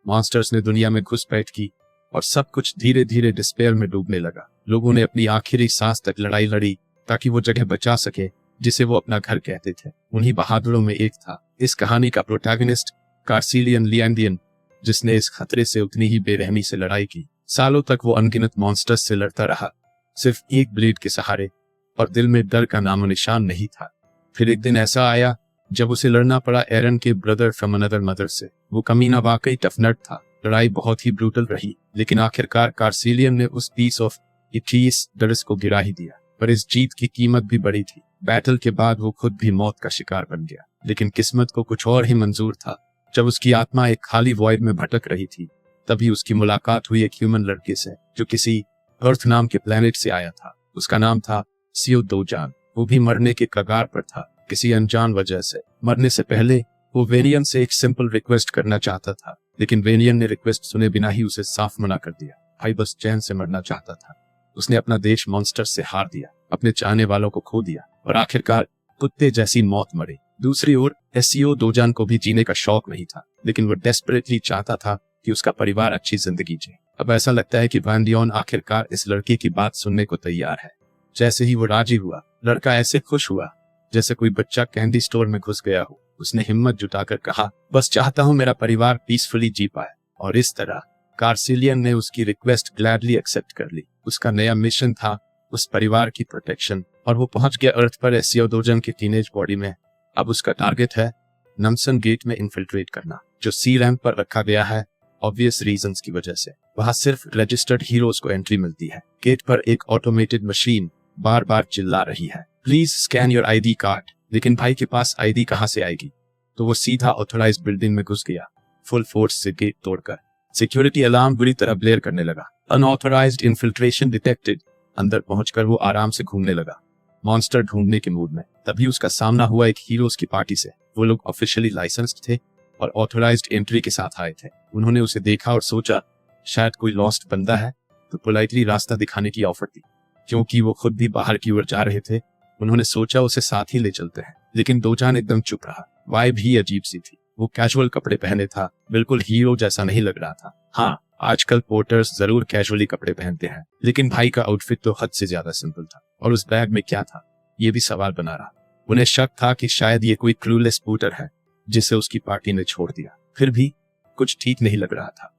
Monsters ने दुनिया में घुसपैठ की और सब कुछ धीरे धीरे डिस्पेयर में डूबने लगा। लोगों ने अपनी आखिरी सांस तक लड़ाई लड़ी ताकि वो जगह बचा सके जिसे वो अपना घर कहते थे। उन्हीं बहादुरों में एक था इस कहानी का प्रोटैगनिस्ट कार्सिलियन लिएंडियन, जिसने इस खतरे से उतनी ही बेरहमी से लड़ाई की। सालों तक वो अनगिनत मॉन्स्टर्स से लड़ता रहा, सिर्फ एक ब्लेड के सहारे, और दिल में डर का नामो निशान नहीं था। फिर एक दिन ऐसा आया जब उसे लड़ना पड़ा एरन के ब्रदर फ्रॉम अनदर मदर से। वो कमीना वाकई टफ नट था। लड़ाई बहुत ही ब्रूटल रही, लेकिन आखिरकार कार्सिलियन ने उस पीस ऑफ इटीस डरस को गिरा ही दिया। पर इस जीत की कीमत भी बड़ी थी। बैटल के बाद वो खुद भी मौत का शिकार बन गया, लेकिन किस्मत को कुछ और ही मंजूर था। जब उसकी आत्मा एक खाली वॉइड में भटक रही थी, तभी उसकी मुलाकात हुई एक ह्यूमन लड़के से जो किसी अर्थ नाम के प्लेनेट से आया था। उसका नाम था सियो दोजान। वो भी मरने के कगार पर था, किसी अनजान वजह से। मरने से पहले वो वेनियन से एक सिंपल रिक्वेस्ट करना चाहता था, लेकिन वेनियन ने रिक्वेस्ट सुने बिना ही उसे साफ मना कर दिया। भाई बस चैन से मरना चाहता था। उसने अपना देश मॉन्स्टर से हार दिया, अपने चाहने वालों को खो दिया और आखिरकार कुत्ते जैसी मौत मरी। दूसरी ओर एसियो दोजान को भी जीने का शौक नहीं था, लेकिन वो डेस्परेटली चाहता था कि उसका परिवार अच्छी जिंदगी जिए। अब ऐसा लगता है कि वैंडियन आखिरकार इस लड़के की बात सुनने को तैयार है। जैसे ही वो राजी हुआ, लड़का ऐसे खुश हुआ जैसे कोई बच्चा कैंडी स्टोर में घुस गया हो। उसने हिम्मत जुटाकर कहा, बस चाहता हूं मेरा परिवार पीसफुली जी पाए। और इस तरह कार्सिलियन ने उसकी रिक्वेस्ट ग्लैडली एक्सेप्ट कर ली। उसका नया मिशन था उस परिवार की प्रोटेक्शन, और वो पहुंच गया अर्थ पर एसियो दोजान की टीनेज बॉडी में। अब उसका टारगेट है नम्सन गेट में इन्फिल्ट्रेट करना, जो सी रैंक पर रखा गया है ऑब्वियस रीजंस की वजह से। वहां सिर्फ रजिस्टर्ड हीरोज को एंट्री मिलती है। गेट पर एक ऑटोमेटेड मशीन बार बार चिल्ला रही है, please scan your ID card. लेकिन भाई के पास आईडी कहां से आएगी? तो वो सीधा ऑथोराइज्ड बिल्डिंग में घुस गया, फुल फोर्स से गेट तोड़कर। सिक्योरिटी अलार्म बुरी तरह ब्लेयर करने लगा। Unauthorised infiltration detected. अंदर पहुंचकर वो आराम से घूमने लगा, मॉन्स्टर ढूंढने के मूड में। तभी उसका सामना हुआ एक हीरोज की पार्टी से। वो लोग ऑफिशियली लाइसेंस्ड थे और ऑथोराइज्ड एंट्री के साथ आए थे। उन्होंने उसे देखा और सोचा शायद कोई लॉस्ट बंदा है, तो पोलाइटली रास्ता दिखाने की ऑफर दी। क्योंकि वो खुद भी बाहर की ओर जा रहे थे, उन्होंने सोचा उसे साथ ही ले चलते हैं। लेकिन दोजान एकदम चुप रहा। वाइब ही अजीब सी थी। वो कैजुअल कपड़े पहने था, बिल्कुल हीरो जैसा नहीं लग रहा था। हाँ, आजकल पोर्टर्स जरूर कैजुअली कपड़े पहनते हैं, लेकिन भाई का आउटफिट तो हद से ज्यादा सिंपल था। और उस बैग में क्या था, ये भी सवाल बना रहा। उन्हें शक था कि शायद ये कोई क्लूलेस पोर्टर है जिसे उसकी पार्टी ने छोड़ दिया। फिर भी कुछ ठीक नहीं लग रहा था।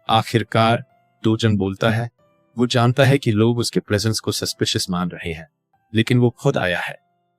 आखिरकार दोजान बोलता है, वो जानता है कि लोग उसके प्रेजेंस को सस्पिशियस मान रहे हैं, लेकिन वो खुद आया है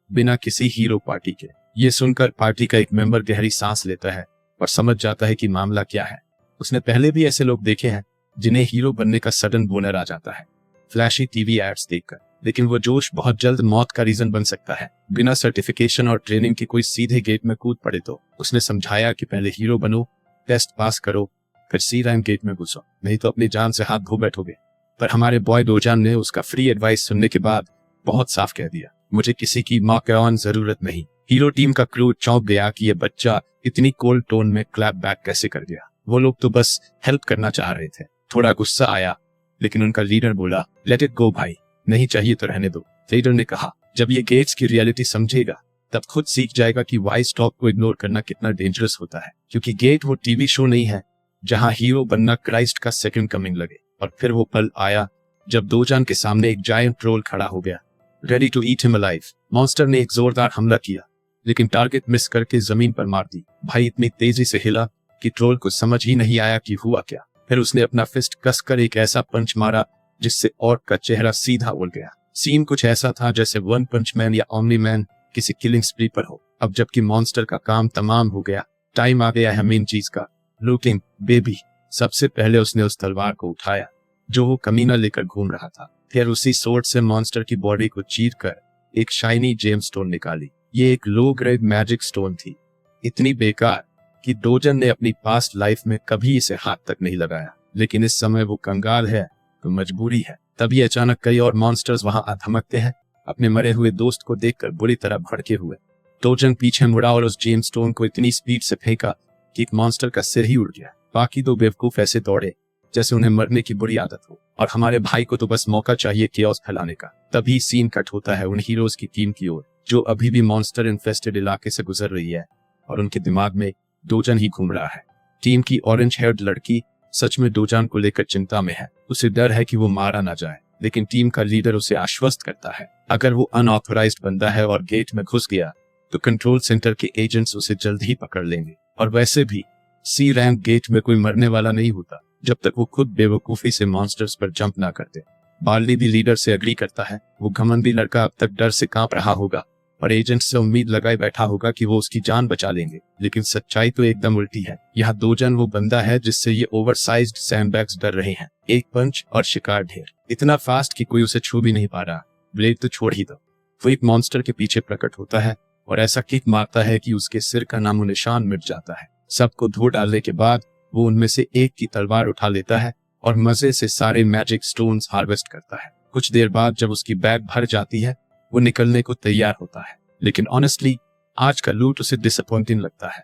बिना किसी हीरो पार्टी के। ये सुनकर पार्टी का एक मेंबर गहरी सांस लेता है और समझ जाता है कि मामला क्या है। उसने पहले भी ऐसे लोग देखे हैं जिन्हें हीरो बनने का सडन बोनर आ जाता है, फ्लैशी टीवी एड्स देखकर। लेकिन वो जोश बहुत जल्द मौत का रीजन बन सकता है। बिना सर्टिफिकेशन और ट्रेनिंग के कोई सीधे गेट में कूद पड़े तो। उसने समझाया कि पहले हीरो बनो, टेस्ट पास करो, फिर सी रैंक गेट में घुसो, नहीं तो अपनी जान से हाथ धो बैठोगे। पर हमारे बॉय दोजान ने उसका फ्री एडवाइस सुनने के बाद बहुत साफ कह दिया, मुझे किसी की मौका जरूरत नहीं। हीरो टीम का क्रू चौंक गया कि ये बच्चा इतनी कोल्ड टोन में क्लैप बैक कैसे कर गया। वो लोग तो बस हेल्प करना चाह रहे थे। थोड़ा गुस्सा आया, लेकिन उनका लीडर बोला, लेट इट गो भाई, नहीं चाहिए तो रहने दो। लीडर ने कहा, जब ये गेट्स की रियलिटी समझेगा तब खुद सीख जाएगा कि वाइज टॉक को इग्नोर करना कितना डेंजरस होता है। क्योंकि गेट वो टीवी शो नहीं है जहां हीरो बनना क्राइस्ट का सेकंड कमिंग लगे। और फिर वो पल आया जब दोजान के सामने एक जायंट ट्रोल खड़ा हो गया, ready to eat him alive. Monster ने एक जोरदार हमला किया, लेकिन टारगेट मिस करके जमीन पर मार दी। भाई इतनी तेजी से हिला कि ट्रोल को समझ ही नहीं आया कि हुआ क्या। फिर उसने अपना फिस्ट कसकर एक ऐसा पंच मारा जिससे ऑर्क का चेहरा सीधा उड़ गया। सीन कुछ ऐसा था जैसे वन पंच मैन या ओमनी मैन किसी किलिंग स्प्री पर हो। अब जबकि मॉन्स्टर का काम तमाम हो गया, टाइम आ गया है मेन चीज का, लूटिंग बेबी। सबसे पहले उसने उस तलवार को उठाया जो वो कमीना लेकर घूम रहा था। फिर उसी सोर्ड से मॉन्स्टर की बॉडी को चीरकर एक शाइनी जेम स्टोन निकाली। ये एक लो ग्रेड मैजिक स्टोन थी, इतनी बेकार कि दोजान ने अपनी पास्ट लाइफ में कभी इसे हाथ तक नहीं लगाया। लेकिन इस समय वो कंगाल है तो मजबूरी है। तभी अचानक कई और मॉन्स्टर्स वहां आ धमकते हैं, अपने मरे हुए दोस्त को देखकर बुरी तरह भड़के हुए। दोजान पीछे मुड़ा और उस जेम स्टोन को इतनी स्पीड से फेंका कि एक मॉन्स्टर का सिर ही उड़ गया। बाकी दो बेवकूफ ऐसे दौड़े जैसे उन्हें मरने की बुरी आदत हो, और हमारे भाई को तो बस मौका चाहिए केओस फैलाने का। तभी सीन कट होता है उन हीरोज की टीम की ओर जो अभी भी मॉन्स्टर इन्फेस्टेड इलाके से गुजर रही है, और उनके दिमाग में दोजान ही घूम रहा है। टीम की ऑरेंज हेयर्ड लड़की सच में डोजान को लेकर चिंता में है। उसे डर है कि वो मारा ना जाए, लेकिन टीम का लीडर उसे आश्वस्त करता है अगर वो अनऑथराइज्ड बंदा है और गेट में घुस गया तो कंट्रोल सेंटर के एजेंट्स उसे जल्द ही पकड़ लेंगे। और वैसे भी सी रैंक गेट में कोई मरने वाला नहीं होता जब तक वो खुद बेवकूफी से मॉन्स्टर्स पर जंप ना करते। बार्ली भी लीडर से अग्री करता है। वो घमंडी लड़का अब तक डर से कांप रहा होगा और एजेंट से उम्मीद लगाए बैठा होगा कि वो उसकी जान बचा लेंगे, लेकिन सच्चाई तो एकदम उल्टी है। यहाँ डोजान वो बंदा है जिससे ये ओवरसाइज्ड सैंडबैग्स डर रहे हैं। एक पंच और शिकार ढेर, इतना फास्ट कि कोई उसे छू भी नहीं पा रहा। ब्लेड तो छोड़ ही दो। वो एक मॉन्स्टर के पीछे प्रकट होता है और ऐसा किक मारता है कि उसके सिर का नामो निशान मिट जाता है। सबको धो डालने के बाद वो उनमें से एक की तलवार उठा लेता है और मजे से सारे मैजिक स्टोन्स हार्वेस्ट करता है। कुछ देर बाद जब उसकी बैग भर जाती है वो निकलने को तैयार होता है, लेकिन ऑनेस्टली आज का लूट उसे डिसअपॉइंटिंग लगता है।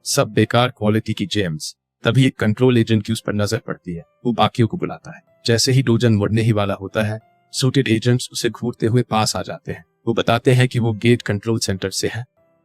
सब बेकार क्वालिटी की जेम्स। तभी एक कंट्रोल एजेंट की उस पर नजर पड़ती है। वो बाकियों को बुलाता है। जैसे ही डोजन मुड़ने ही वाला होता है सूटेड एजेंट्स उसे घूरते हुए पास आ जाते हैं। वो बताते हैं कि वो गेट कंट्रोल सेंटर से है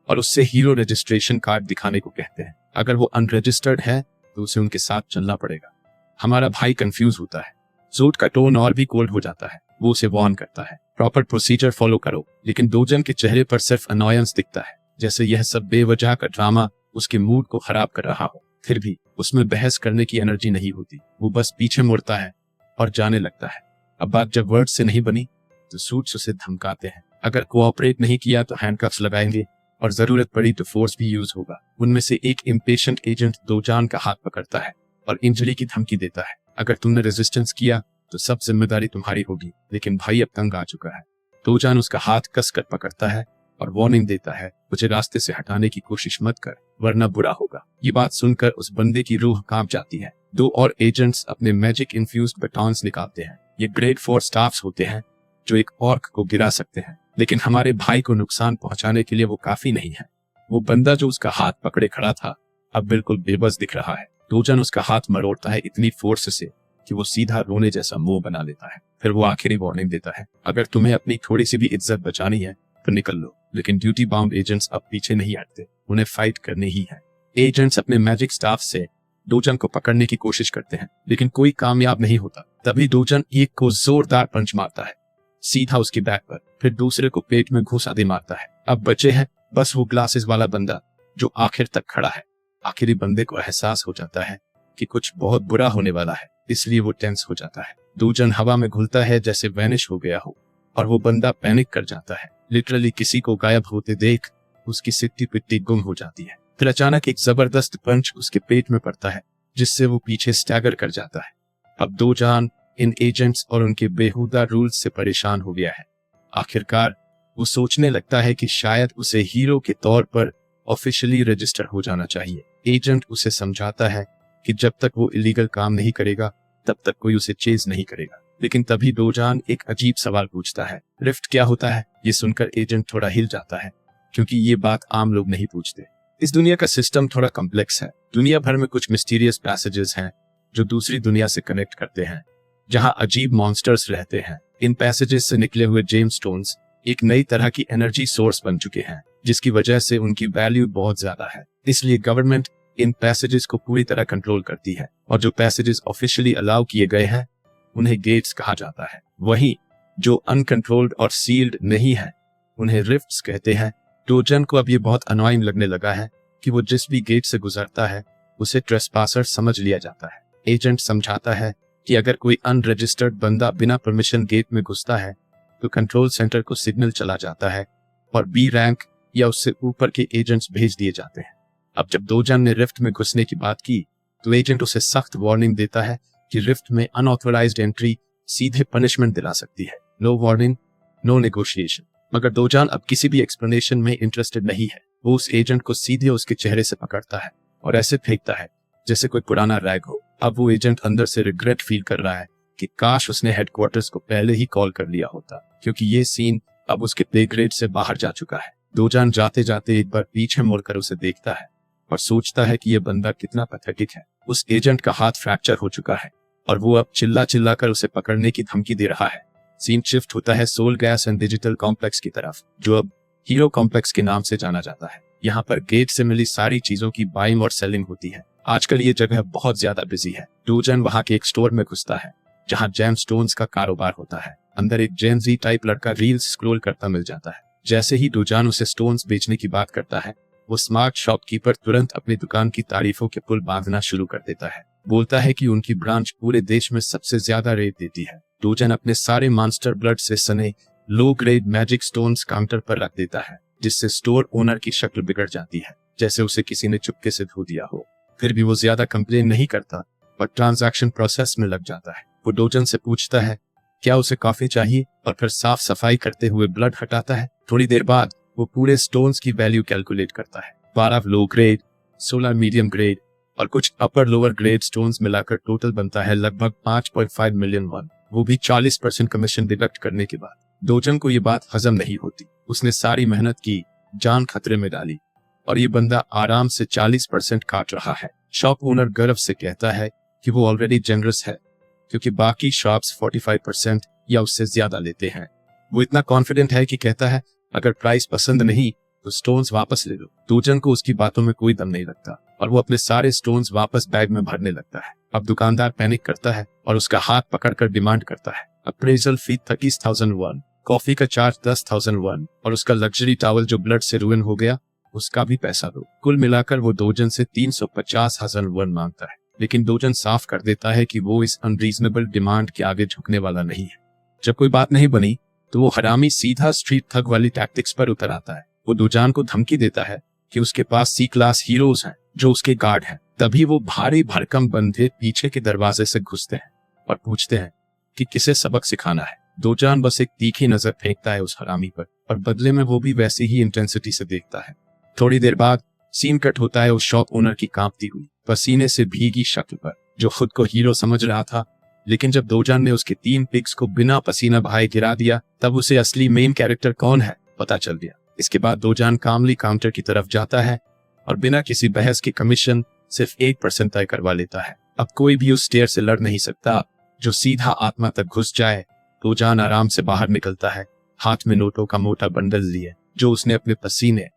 और उससे हीरो रजिस्ट्रेशन कार्ड दिखाने को कहते हैं। अगर वो अनरजिस्टर्ड है तो उसे उनके साथ चलना पड़ेगा। हमारा भाई कंफ्यूज होता है। सूट का टोन और भी कोल्ड हो जाता है। वो उसे वार्न करता है, प्रॉपर प्रोसीजर फॉलो करो, लेकिन डोजन के चेहरे पर सिर्फ अनॉयंस दिखता है, जैसे यह सब बेवजह का ड्रामा उसके मूड को खराब कर रहा हो। फिर भी उसमें बहस करने की एनर्जी नहीं होती। वो बस पीछे मुड़ता है और जाने लगता है। अब बात जब वर्ड से नहीं बनी तो सूट्स उसे धमकाते हैं। अगर कोऑपरेट नहीं किया तो हैंडकफ्स लगाएंगे और जरूरत पड़ी तो फोर्स भी यूज होगा। उनमें से एक इम्पेशेंट एजेंट डोजान का हाथ पकड़ता है और इंजरी की धमकी देता है। अगर तुमने रेजिस्टेंस किया तो सब जिम्मेदारी तुम्हारी होगी। लेकिन भाई अब तंग आ चुका है। डोजान उसका हाथ कसकर पकड़ता है और वार्निंग देता है, मुझे रास्ते से हटाने की कोशिश मत कर वरना बुरा होगा। ये बात सुनकर उस बंदे की रूह कांप जाती है। दो और एजेंट्स अपने मैजिक इन्फ्यूज्ड बटॉन्स निकालते हैं। ये ग्रेड 4 स्टाफ्स होते हैं जो एक ऑर्क को गिरा सकते हैं, लेकिन हमारे भाई को नुकसान पहुंचाने के लिए वो काफी नहीं है। वो बंदा जो उसका हाथ पकड़े खड़ा था अब बिल्कुल बेबस दिख रहा है। डोजान उसका हाथ मरोड़ता है इतनी फोर्स से कि वो सीधा रोने जैसा मुंह बना लेता है। फिर वो आखिरी वार्निंग देता है, अगर तुम्हें अपनी थोड़ी सी भी इज्जत बचानी है तो निकल लो। लेकिन ड्यूटी बाउंड एजेंट्स अब पीछे नहीं हटते, उन्हें फाइट करनी ही है। एजेंट्स अपने मैजिक स्टाफ से डोजन को पकड़ने की कोशिश करते हैं, लेकिन कोई कामयाब नहीं होता। तभी डोजन एक को जोरदार पंच मारता है, सीधा उसकी बैक पर, फिर दूसरे को पेट में घुसा दे मारता है। अब बचे हैं बस वो ग्लासेस वाला बंदा जो आखिर तक खड़ा है। आखिरी बंदे को एहसास हो जाता है कि कुछ बहुत बुरा होने वाला है, इसलिए वो टेंस हो जाता है। डोजन हवा में घुलता है जैसे वैनिश हो गया हो और वो बंदा पैनिक कर जाता है। लिटरली किसी को गायब होते देख उसकी सिट्टी पिट्टी गुम हो जाती है। फिर अचानक एक जबरदस्त पंच उसके पेट में पड़ता है जिससे वो पीछे स्टैगर कर जाता है। अब डोजान इन एजेंट्स और उनके बेहुदा रूल्स से परेशान हो गया है। आखिरकार वो सोचने लगता है कि शायद उसे हीरो के तौर पर ऑफिशियली रजिस्टर हो जाना चाहिए। एजेंट उसे समझाता है कि जब तक वो इलीगल काम नहीं करेगा तब तक कोई उसे चेज नहीं करेगा। लेकिन तभी डोजान एक अजीब सवाल पूछता है, रिफ्ट क्या होता है? ये सुनकर एजेंट थोड़ा हिल जाता है क्योंकि ये बात आम लोग नहीं पूछते। इस दुनिया का सिस्टम थोड़ा कॉम्प्लेक्स है। दुनिया भर में कुछ मिस्टीरियस पैसेजेस हैं जो दूसरी दुनिया से कनेक्ट करते हैं, जहां अजीब मॉन्स्टर्स रहते हैं। इन पैसेजेस से निकले हुए जेम स्टोन्स एक नई तरह की एनर्जी सोर्स बन चुके हैं, जिसकी वजह से उनकी वैल्यू बहुत ज्यादा है। इसलिए गवर्नमेंट इन पैसेजेस को पूरी तरह कंट्रोल करती है और जो पैसेजेस ऑफिशियली अलाउ किए गए हैं उन्हें गेट्स कहा जाता है। वहीं जो अनकंट्रोल्ड और सील्ड नहीं है उन्हें रिफ्ट्स कहते हैं। डोजन को अब ये बहुत अनोइंग लगने लगा है कि वो जिस भी गेट से गुजरता है उसे ट्रेसपासर समझ लिया जाता है। एजेंट समझाता है कि अगर कोई अनरजिस्टर्ड बंदा बिना परमिशन गेट में घुसता है तो कंट्रोल सेंटर को सिग्नल चला जाता है और बी रैंक या उससे ऊपर के एजेंट्स भेज दिए जाते हैं। अब जब डोजन ने रिफ्ट में घुसने की बात की तो एजेंट उसे सख्त वार्निंग देता है कि रिफ्ट में अनऑथराइज्ड एंट्री सीधे पनिशमेंट दिला सकती है। No warning, no negotiation. मगर डोजान अब किसी भी एक्सप्लेनेशन में इंटरेस्टेड नहीं है। वो उस एजेंट को सीधे उसके चेहरे से पकड़ता है और ऐसे फेंकता है जैसे कोई पुराना रैग हो। अब वो एजेंट अंदर से रिग्रेट फील कर रहा है कि काश उसने हेडक्वार्टर्स को पहले ही कॉल कर लिया होता, क्योंकि ये सीन अब उसके पे ग्रेड से बाहर जा चुका है। डोजान जाते जाते एक बार पीछे मुड़कर उसे देखता है और सोचता है कि यह बंदा कितना पैथेटिक है। उस एजेंट का हाथ फ्रैक्चर हो चुका है और वो अब चिल्ला चिल्ला कर उसे पकड़ने की धमकी दे रहा है। सीन शिफ्ट होता है soul gas and digital complex की तरफ, जो अब हीरो कॉम्प्लेक्स के नाम से जाना जाता है। यहाँ पर गेट से मिली सारी चीजों की बाइंग और सेलिंग होती है। आजकल ये जगह बहुत ज्यादा बिजी है। डोजन वहां के एक स्टोर में घुसता है जहां जेम स्टोन्स का कारोबार होता है। अंदर एक जेन जी टाइप लड़का रील्स स्क्रॉल करता मिल जाता है। जैसे ही डोजान उसे स्टोन्स बेचने की बात करता है, वो स्मार्ट शॉपकीपर तुरंत अपनी दुकान की तारीफों के पुल बांधना शुरू कर देता है। बोलता है कि उनकी ब्रांच पूरे देश में सबसे ज्यादा रेट देती है। डोजन अपने सारे मॉन्स्टर ब्लड से सने low grade magic stones counter पर रख देता है, जिससे स्टोर ओनर की शक्ल बिगड़ जाती है, जैसे उसे किसी ने चुपके से धो दिया हो। फिर भी वो ज्यादा कंप्लेन नहीं करता और ट्रांजैक्शन प्रोसेस में लग जाता है। वो डोजन से पूछता है क्या उसे कॉफी चाहिए और फिर साफ सफाई करते हुए ब्लड हटाता है। थोड़ी देर बाद वो पूरे स्टोन्स की वैल्यू कैलकुलेट करता है। 12 लो ग्रेड, 16 मीडियम ग्रेड और कुछ अपर लोअर ग्रेड स्टोन्स मिलाकर टोटल बनता है लगभग 5.5 मिलियन वन, वो भी 40% कमीशन डिडक्ट करने के बाद। डोजन को ये बात हजम नहीं होती। उसने सारी मेहनत की, जान खतरे में डाली और ये बंदा आराम से 40% काट रहा है। शॉप ओनर गर्व से कहता है कि वो ऑलरेडी जेनरस है क्योंकि बाकी शॉप्स 45% या उससे ज्यादा लेते हैं। वो इतना कॉन्फिडेंट है कि कहता है अगर प्राइस पसंद नहीं तो स्टोन्स वापस ले लो। डोजन को उसकी बातों में कोई दम नहीं लगता और वो अपने सारे स्टोन्स वापस बैग में भरने लगता है। अब दुकानदार पैनिक करता है और उसका हाथ पकड़कर डिमांड करता है अप्रेजल फी 30,000 वन, कॉफी का चार्ज 10,000 वन और उसका लग्जरी टॉवल जो ब्लड से रुइन हो गया उसका भी पैसा दो। कुल मिलाकर वो डोजन से 350,000 वन मांगता है, लेकिन डोजन साफ कर देता है कि वो इस अनरीजनेबल डिमांड के आगे झुकने वाला नहीं है। जब कोई बात नहीं बनी तो वो हरामी सीधा स्ट्रीट ठग वाली टैक्टिक्स पर उतर आता है। वो डोजान को धमकी देता है कि उसके पास सी क्लास हीरोज हैं जो उसके गार्ड हैं। तभी वो भारी भरकम बंदे पीछे के दरवाजे से घुसते हैं और पूछते हैं कि किसे सबक सिखाना है। डोजान बस एक तीखी नजर फेंकता है उस हरामी पर और बदले में वो भी वैसी ही इंटेंसिटी से देखता है। थोड़ी देर बाद सीन कट होता है उस शॉप ओनर की कांपती हुई, पसीने से भीगी शक्ल पर, जो खुद को हीरो समझ रहा था। लेकिन जब डोजान ने उसके 3 पिग्स को बिना पसीना बहाए गिरा दिया, तब उसे असली मेन कैरेक्टर कौन है पता चल गया। इसके बाद डोजान कामली काउंटर की तरफ जाता है और बिना किसी बहस के कमीशन सिर्फ 1% तय करवा लेता है। अब कोई भी उस स्टेयर से लड़ नहीं सकता जो सीधा आत्मा तक घुस जाए। डोजान आराम से बाहर निकलता है, हाथ में नोटों का मोटा बंडल लिए जो उसने अपने पसीने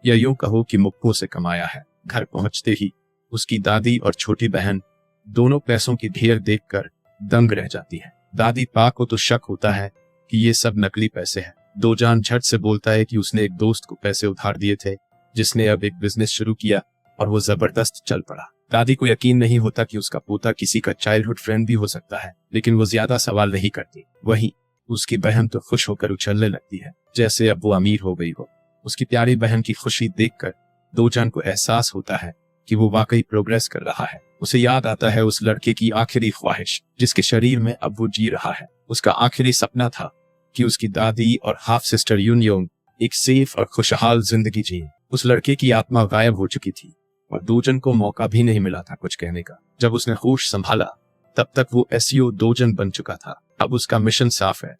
या यूं कहो कि मुक्कों से कमाया है। घर पहुंचते ही उसकी दादी और छोटी बहन दोनों पैसों की ढेर देखकर दंग रह जाती है। दादी पा को तो शक होता है कि ये सब नकली पैसे हैं। डोजान झट से बोलता है कि उसने एक दोस्त को पैसे उधार दिए थे जिसने अब एक बिजनेस शुरू किया और वो जबरदस्त चल पड़ा। दादी को यकीन नहीं होता कि उसका पोता किसी का चाइल्डहुड फ्रेंड भी हो सकता है, लेकिन वो ज्यादा सवाल नहीं करती। वहीं उसकी बहन तो खुश होकर उछलने लगती है जैसे अब वो अमीर हो गई हो। उसकी प्यारी बहन की खुशी देखकर डोजान को एहसास होता है कि वो वाकई प्रोग्रेस कर रहा है। उसे याद आता है उस लड़के की आखिरी ख्वाहिश जिसके शरीर में अब वो जी रहा है। उसका आखिरी सपना था कि उसकी दादी और हाफ सिस्टर यूनयोंग एक सेफ और खुशहाल जिंदगी जिए। उस लड़के की आत्मा गायब हो चुकी थी और डोजन को मौका भी नहीं मिला था कुछ कहने का। जब उसने होश संभाला तब तक वो एसईओ डोजन बन चुका था। अब उसका मिशन साफ है,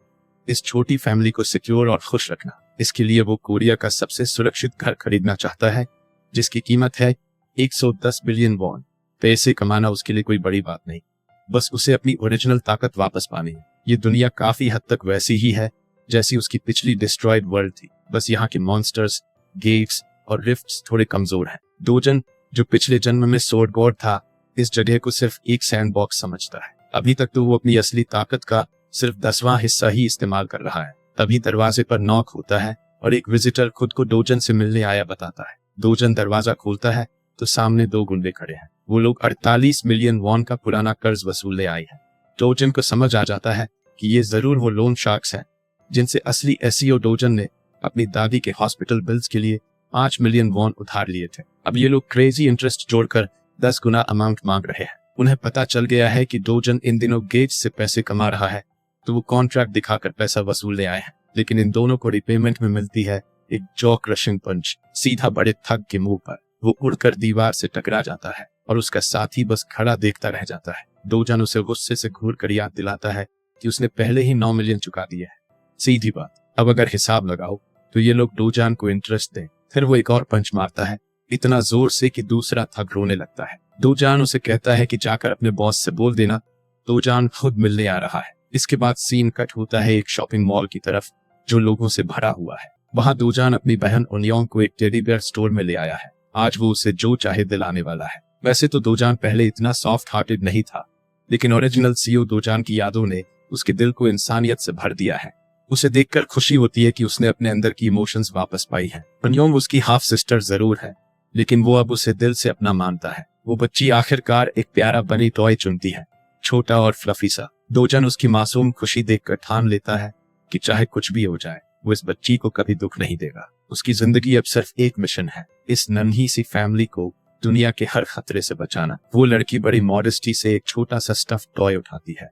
इस छोटी फैमिली को सिक्योर और खुश रखना। इसके लिए वो कोरिया का सबसे सुरक्षित घर खरीदना चाहता है जिसकी कीमत है 110 बिलियन वॉन। पैसे कमाना उसके लिए कोई बड़ी बात नहीं, बस उसे अपनी ओरिजिनल ताकत वापस पानी है। ये दुनिया काफी हद तक वैसी ही है जैसी उसकी पिछली डिस्ट्रॉयड वर्ल्ड थी, बस यहाँ के मॉन्स्टर्स, गेट्स और रिफ्ट्स थोड़े कमजोर हैं। डोजन जो पिछले जन्म में सोर्ड गॉड था, इस जगह को सिर्फ एक सैंडबॉक्स समझता है। अभी तक तो वो अपनी असली ताकत का सिर्फ 10वां हिस्सा ही इस्तेमाल कर रहा है। तभी दरवाजे पर नॉक होता है और एक विजिटर खुद को डोजन से मिलने आया बताता है। डोजन दरवाजा खोलता है तो सामने 2 गुंडे खड़े हैं। वो लोग 48 मिलियन वॉन का पुराना कर्ज वसूलने आए हैं। डोजन को समझ आ जाता है कि ये जरूर वो लोन शार्क्स हैं जिनसे असली एसईओ डोजन ने अपनी दादी के हॉस्पिटल बिल्स के लिए 5 मिलियन वॉन उधार लिए थे। अब ये लोग क्रेजी इंटरेस्ट जोड़कर 10 गुना अमाउंट मांग रहे हैं। उन्हें पता चल गया है कि डोजन इन दिनों गेट्स से पैसे कमा रहा है, तो वो कॉन्ट्रैक्ट दिखाकर पैसा वसूलने आए हैं। लेकिन इन दोनों को रिपेमेंट में मिलती है एक जॉ क्रशिंग पंच सीधा बड़े ठग के मुंह पर। वो उड़कर दीवार से टकरा जाता है और उसका साथी बस खड़ा देखता रह जाता है। डोजन उसे गुस्से से घूर कर याद दिलाता है कि उसने पहले ही 9 मिलियन चुका दिए है। सीधी बात, अब अगर हिसाब लगाओ तो ये लोग डोजान को इंटरेस्ट दें। फिर वो एक और पंच मारता है, इतना जोर से कि दूसरा ठग रोने लगता है। डोजान उसे कहता है कि जाकर अपने बॉस से बोल देना डोजान खुद मिलने आ रहा है। इसके बाद सीन कट होता है एक शॉपिंग मॉल की तरफ जो लोगों से भरा हुआ है। वहां डोजान अपनी बहन ओनियोंग को एक टेडी बेयर स्टोर में ले आया है। आज वो उसे जो चाहे दिलाने वाला है। वैसे तो दोजान पहले इतना सॉफ्ट हार्टेड नहीं था, लेकिन ओरिजिनल सीईओ दोजान की यादों ने उसके दिल को इंसानियत से भर दिया है। उसे देखकर खुशी होती है कि उसने अपने अंदर की इमोशंस वापस पाई हैं। पन्योंग उसकी हाफ सिस्टर जरूर है, लेकिन वो अब उसे दिल से अपना मानता है। वो बच्ची आखिरकार एक प्यारा बनी टॉय चुनती है, छोटा और फ्लफी सा। दोजान उसकी मासूम खुशी देखकर ठान लेता है कि चाहे कुछ भी हो जाए, वो इस बच्ची को कभी दुख नहीं देगा। उसकी जिंदगी अब सिर्फ एक मिशन है, इस नन्ही सी फैमिली को दुनिया के हर खतरे से बचाना। वो लड़की बड़ी मॉडेस्टी से एक छोटा सा स्टफ टॉय उठाती है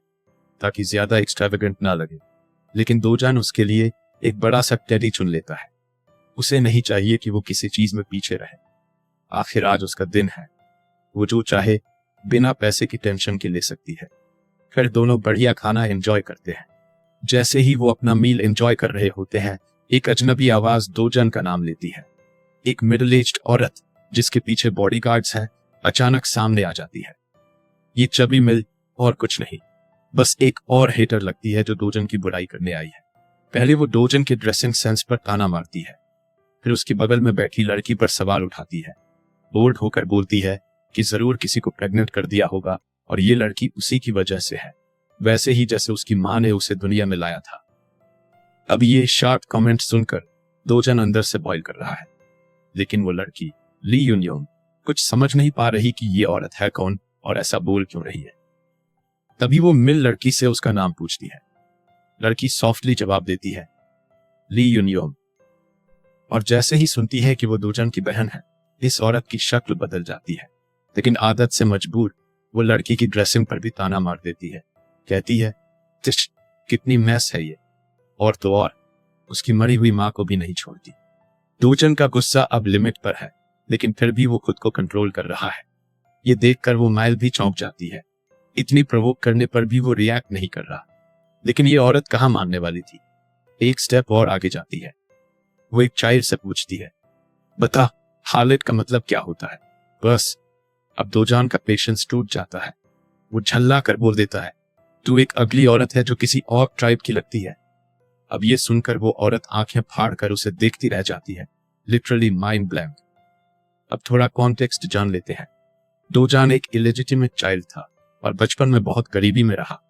ताकि ज्यादा एक्स्ट्रावेगेंट ना लगे, लेकिन दोजान उसके लिए एक बड़ा सा टेडी चुन लेता है। उसे नहीं चाहिए कि वो किसी चीज में पीछे रहे। आखिर आज उसका दिन है, वो जो चाहे बिना पैसे की टेंशन के ले सकती है। फिर दोनों बढ़िया खाना एंजॉय करते हैं। जैसे ही वो अपना मील एंजॉय कर रहे होते हैं, एक अजनबी आवाज दोजान का नाम लेती है। एक मिडिल एज्ड औरत जिसके पीछे बॉडीगार्ड्स हैं अचानक सामने आ जाती है। ये चबी मिल और कुछ नहीं, बस एक और हेटर लगती है जो दोजन की बुराई करने आई है। पहले वो दोजन के ड्रेसिंग सेंस पर ताना मारती है, फिर उसकी बगल में बैठी लड़की पर सवाल उठाती है। बोल्ड होकर बोलती है कि जरूर किसी को प्रेग्नेंट कर दिया होगा और ये लड़की उसी की वजह से है, वैसे ही जैसे उसकी मां ने उसे दुनिया में लाया था। अब ये शार्प कमेंट सुनकर दोजन अंदर से बॉयल कर रहा है, लेकिन वो लड़की ली यूनयोंग कुछ समझ नहीं पा रही कि ये औरत है कौन और ऐसा बोल क्यों रही है। तभी वो मिल लड़की से उसका नाम पूछती है। लड़की सॉफ्टली जवाब देती है, ली यूनयोंग। और जैसे ही सुनती है कि वो दोजन की बहन है, इस औरत की शक्ल बदल जाती है, लेकिन आदत से मजबूर वो लड़की की ड्रेसिंग पर भी ताना मार देती है। कहती है, तिश, कितनी मैस है ये। और तो और उसकी मरी हुई मां को भी नहीं छोड़ती। दोजन का गुस्सा अब लिमिट पर है, लेकिन फिर भी वो खुद को कंट्रोल कर रहा है। ये देखकर वो माइल भी चौंक जाती है। इतनी प्रवोक करने पर भी वो रिएक्ट नहीं कर रहा। लेकिन ये औरत कहाँ मानने वाली थी। एक स्टेप और आगे जाती है। वो एक चाइल्ड से पूछती है, बता हालत का मतलब क्या होता है। बस अब दोजान का पेशेंस टूट जाता है। वो झल्ला कर बोल देता है, तू एक अगली औरत है जो किसी और ट्राइब की लगती है। अब ये सुनकर वो औरत आंखें फाड़ कर उसे देखती रह जाती है, लिटरली माइंड ब्लैंक। अब थोड़ा कॉन्टेक्स्ट जान लेते हैं। दोजान एक इलेजिटिमेट चाइल्ड था और बचपन में बहुत गरीबी में रहा।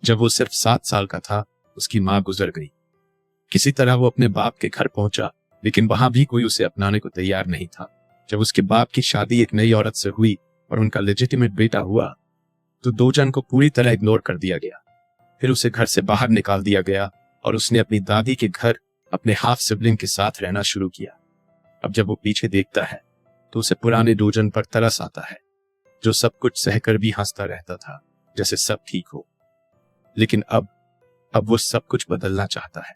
जब वो सिर्फ 7 साल का था, उसकी मां गुजर गई। किसी तरह वो अपने बाप के घर पहुंचा, लेकिन वहां भी कोई उसे अपनाने को तैयार नहीं था। जब उसके बाप की शादी एक नई औरत से हुई और उनका लेजिटिमेट बेटा हुआ, तो दोजान को पूरी तरह इग्नोर कर दिया गया। फिर उसे घर से बाहर निकाल दिया गया और उसने अपनी दादी के घर अपने हाफ सिबलिंग के साथ रहना शुरू किया। अब जब वो पीछे देखता है तो उसे पुराने दोजन पर तरस आता है, जो सब कुछ सहकर भी हंसता रहता था, जैसे सब ठीक हो। लेकिन अब वो सब कुछ बदलना चाहता है।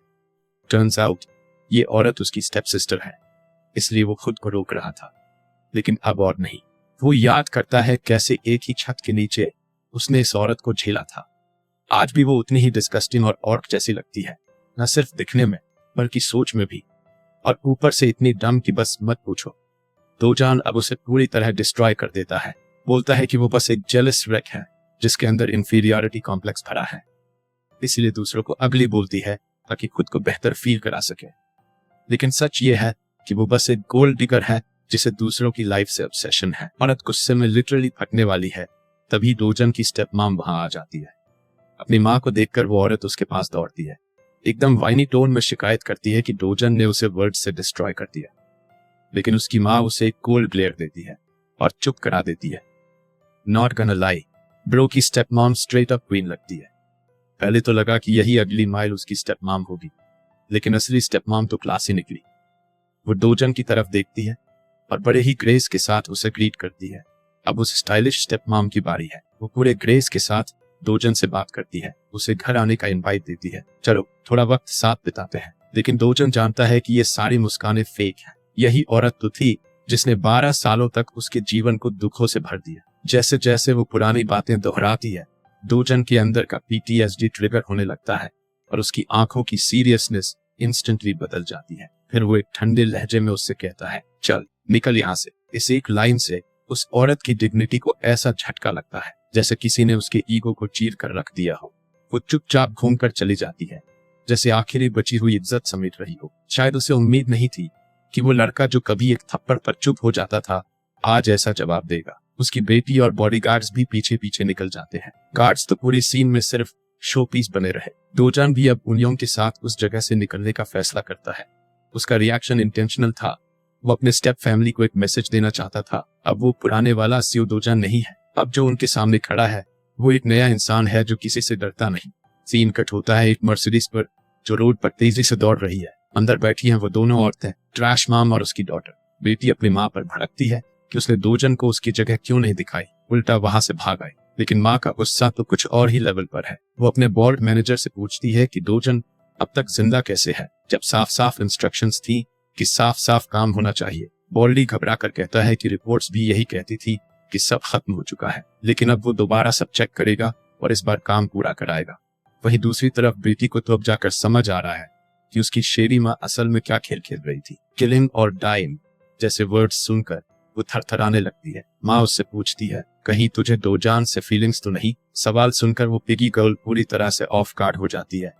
टर्न्स आउट ये औरत उसकी स्टेप सिस्टर है, इसलिए वो खुद को रोक रहा था। लेकिन अब और नहीं। वो याद करता है कैसे एक ही छत के नीचे उसने इस औरत को झेला था। आज भी वो उतनी ही डिस्गस्टिंग और ऑर्क जैसी लगती है, न सिर्फ दिखने में बल्कि सोच में भी, और ऊपर से इतनी डम कि बस मत पूछो। दोजान अब उसे पूरी तरह डिस्ट्रॉय कर देता है। बोलता है कि वो बस एक जेलस रैक है जिसके अंदर इंफीरियरिटी कॉम्प्लेक्स भरा है, इसलिए दूसरों को अगली बोलती है ताकि खुद को बेहतर फील करा सके। लेकिन सच ये है कि वो बस एक गोल्ड डिगर है जिसे दूसरों की लाइफ से ऑब्सेशन है। औरत गुस्से में लिटरली फटने वाली है, तभी दोजन की स्टेप मॉम वहां आ जाती है। अपनी मां को देखकर वो औरत उसके पास दौड़ती है, एकदम वाइनी टोन में शिकायत करती है कि दोजन ने उसे वर्ड से डिस्ट्रॉय कर दिया। लेकिन उसकी मां उसे एक कोल्ड ग्लेयर देती है और चुप करा देती है। नॉट गonna लाई, ब्रो की step mom straight up queen लगती है। पहले तो लगा कि यही अगली माइल उसकी स्टेप मॉम होगी, लेकिन असली स्टेप मॉम तो क्लास ही निकली। वो दोजन की तरफ देखती है और बड़े ही ग्रेस के साथ उसे ग्रीट करती है। अब उस स्टाइलिश स्टेप मॉम की बारी है। वो पूरे ग्रेस के साथ दोजन से बात करती है, उसे घर आने का इनवाइट देती है, चलो थोड़ा वक्त साथ बिताते हैं। लेकिन दोजन जानता है कि ये सारी मुस्कानें फेक हैं। यही औरत तो थी जिसने 12 सालों तक उसके जीवन को दुखों से भर दिया। जैसे जैसे वो पुरानी बातें दोहराती है, दोजन के अंदर का PTSD ट्रिगर होने लगता है और उसकी आंखों की सीरियसनेस इंस्टेंटली बदल जाती है। फिर वो एक ठंडे लहजे में उससे कहता है, चल निकल यहाँ से। इस एक लाइन से उस औरत की डिग्निटी को ऐसा झटका लगता है जैसे किसी ने उसके ईगो को चीर कर रख दिया हो। वो चुपचाप घूमकर चली जाती है, जैसे आखिरी बची हुई इज्जत समेट रही हो। शायद उसे उम्मीद नहीं थी कि वो लड़का जो कभी एक थप्पड़ पर चुप हो जाता था, आज ऐसा जवाब देगा। उसकी बेटी और बॉडीगार्ड्स भी पीछे पीछे निकल जाते हैं। गार्ड्स तो पूरी सीन में सिर्फ शो पीस बने रहे। डोजान भी अब उनियोंग के साथ उस जगह से निकलने का फैसला करता है। उसका रिएक्शन इंटेंशनल था। वो अपने स्टेप फैमिली को एक मैसेज देना चाहता था। अब वो पुराने वाला सियो डोजान नहीं है। अब जो उनके सामने खड़ा है वो एक नया इंसान है जो किसी से डरता नहीं। सीन कट होता है एक मर्सिडीज पर जो रोड पर तेजी से दौड़ रही है। अंदर बैठी हैं वो दोनों औरतें, ट्रैश मॉम और उसकी डॉटर। बेटी अपनी माँ पर भड़कती है कि उसने डोजन को उसकी जगह क्यों नहीं दिखाई, उल्टा वहां से भाग आई। लेकिन माँ का गुस्सा तो कुछ और ही लेवल पर है। वो अपने बोर्ड मैनेजर से पूछती है कि डोजन अब तक जिंदा कैसे है, जब साफ साफ इंस्ट्रक्शंस थी कि साफ साफ काम होना चाहिए। बॉल्डी घबरा कर कहता है कि रिपोर्ट्स भी यही कहती थी कि सब खत्म हो चुका है, लेकिन अब वो दोबारा सब चेक करेगा और इस बार काम पूरा कराएगा। वहीं दूसरी तरफ बेटी को तो अब जाकर समझ आ रहा है कि उसकी शेरी माँ असल में क्या खेल खेल रही थी। किलिंग और डाइंग जैसे वर्ड्स सुनकर वो थरथराने लगती है। माँ उससे पूछती है, कहीं तुझे डोजान से फीलिंग्स तो नहीं? सवाल सुनकर वो पिगी गर्ल पूरी तरह से ऑफ गार्ड हो जाती है।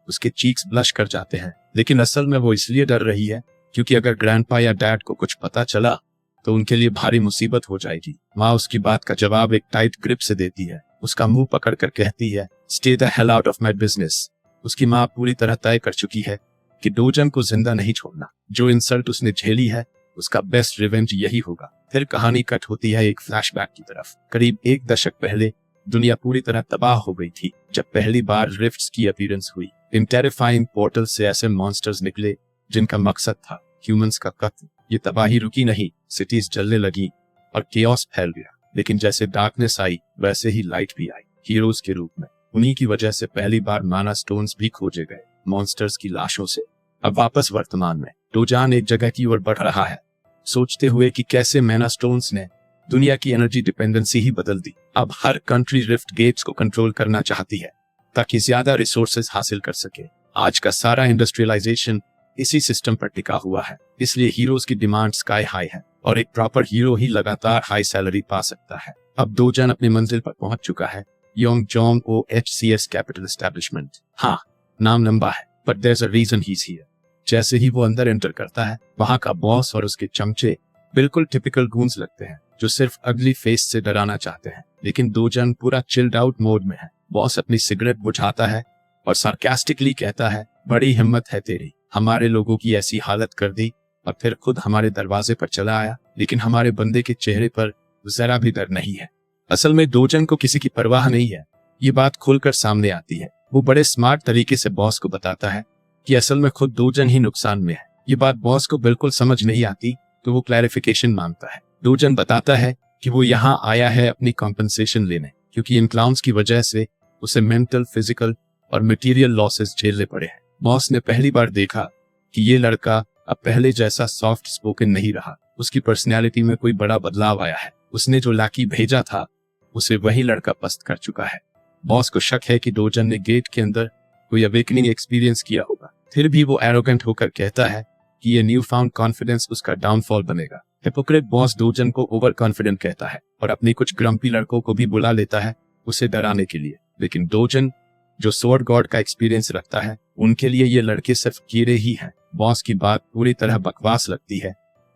उसके चीक्स ब्लश कर जाते हैं, लेकिन असल में वो इसलिए डर रही है क्योंकि अगर ग्रैंडपा या डैड को कुछ पता चला तो उनके लिए भारी मुसीबत हो जाएगी। माँ उसकी बात का जवाब एक टाइट ग्रिप से देती है। उसका मुंह पकड़कर कहती है, stay the hell out of my business. उसकी माँ पूरी तरह तय कर चुकी है कि डोजन को जिंदा नहीं छोड़ना। जो इंसल्ट उसने झेली है उसका बेस्ट रिवेंज यही होगा। फिर कहानी कट होती है एक फ्लैशबैक की तरफ। करीब 1 दशक पहले दुनिया पूरी तरह तबाह हो गई थी जब पहली बार रिफ्ट्स की अपीयरेंस हुई। इन टेरिफाइंग पोर्टल से ऐसे मॉन्स्टर्स निकले जिनका मकसद था ह्यूमंस का कत्ल। ये तबाही रुकी नहीं, सिटीज जलने लगी और केओस फैल गया। लेकिन जैसे डार्कनेस आई वैसे ही लाइट भी आई, हीरोज के रूप में। उन्हीं की वजह से पहली बार माना स्टोन्स भी खोजे गए मॉन्स्टर्स की लाशों से। अब वापस वर्तमान में डोजान एक जगह की ओर बढ़ रहा है, सोचते हुए कि कैसे मैना स्टोन्स ने दुनिया की एनर्जी डिपेंडेंसी ही बदल दी। अब हर कंट्री रिफ्ट गेट्स को कंट्रोल करना चाहती है ताकि ज्यादा रिसोर्सेज हासिल कर सके। आज का सारा इंडस्ट्रियलाइजेशन इसी सिस्टम पर टिका हुआ है, इसलिए हीरोज की डिमांड स्काई हाई है और एक प्रॉपर हीरो ही लगातार हाई सैलरी पा सकता है। अब डोजान अपनी मंजिल पर पहुंच चुका है, योंगजोंग OHCS कैपिटल एस्टेब्लिशमेंट। हाँ, नाम लंबा है but there is a reason he is here. जैसे ही वो अंदर एंटर करता है वहां का बॉस और उसके चमचे बिल्कुल टिपिकल गूंस लगते हैं जो सिर्फ अगली फेस से डराना चाहते हैं। लेकिन डोजान पूरा चिल्ड आउट मोड में है। बॉस अपनी सिगरेट बुझाता है और सार्कास्टिकली कहता है, बड़ी हिम्मत है तेरी, हमारे लोगों की ऐसी हालत कर दी और फिर खुद हमारे दरवाजे पर चला आया। लेकिन हमारे बंदे के चेहरे पर जरा भी डर नहीं है। असल में डोजान को किसी की परवाह नहीं है। ये बात खुलकर सामने आती है। वो बड़े स्मार्ट तरीके से बॉस को बताता है कि असल में खुद डोजान ही नुकसान में है। ये बात बॉस को बिल्कुल समझ नहीं आती तो वो क्लैरिफिकेशन मांगता है। डोजान बताता है कि वो यहाँ आया है अपनी कॉम्पनसेशन लेने, क्योंकि इन क्लाउन्स की वजह से उसे मेंटल, फिजिकल और मटेरियल लॉसेस झेलने पड़े हैं। बॉस ने पहली बार देखा कि ये लड़का अब पहले जैसा सॉफ्ट स्पोकन नहीं रहा। उसकी पर्सनैलिटी में कोई बड़ा बदलाव आया है। उसने जो लाकी भेजा था उसे वही लड़का पस्त कर चुका है। बॉस को शक है कि डोजान ने गेट के अंदर कोई अवेकनिंग एक्सपीरियंस किया होगा। फिर भी वो एरोगेंट होकर कहता है कि ये न्यू फाउंड कॉन्फिडेंस उसका डाउनफॉल बनेगा। हिपोक्रेट बॉस डोजान को ओवर कॉन्फिडेंट कहता है और अपनी कुछ ग्रम्पी लड़कों को भी बुला लेता है उसे डराने के लिए। लेकिन डोजान जो स्वॉर्ड गॉड का एक्सपीरियंस रखता है, उनके लिए ये लड़के सिर्फ कीड़े ही हैं। बॉस की बात पूरी तरह बकवास लगती है।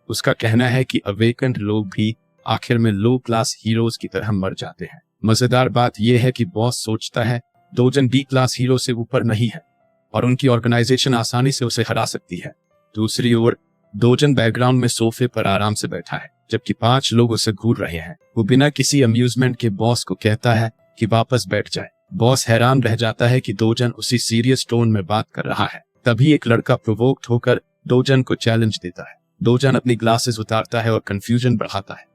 उसका कहना है कि अवेकेंड लोग भी आखिर में लो क्लास हीरोज की तरह मर जाते हैं। मजेदार बात यह है कि बॉस सोचता है डोजान B क्लास हीरो से ऊपर नहीं है और उनकी ऑर्गेनाइजेशन आसानी से उसे हरा सकती है। दूसरी ओर डोजान बैकग्राउंड में सोफे पर आराम से बैठा है जबकि 5 लोग उसे घूर रहे हैं। वो बिना किसी अम्यूजमेंट के बॉस को कहता है कि वापस बैठ जाए। बॉस हैरान रह जाता है कि डोजान उसी सीरियस टोन में बात कर रहा है। तभी एक लड़का प्रोवोक्ड होकर डोजान को चैलेंज देता है। डोजान अपनी ग्लासेस उतारता है और कंफ्यूजन बढ़ाता है।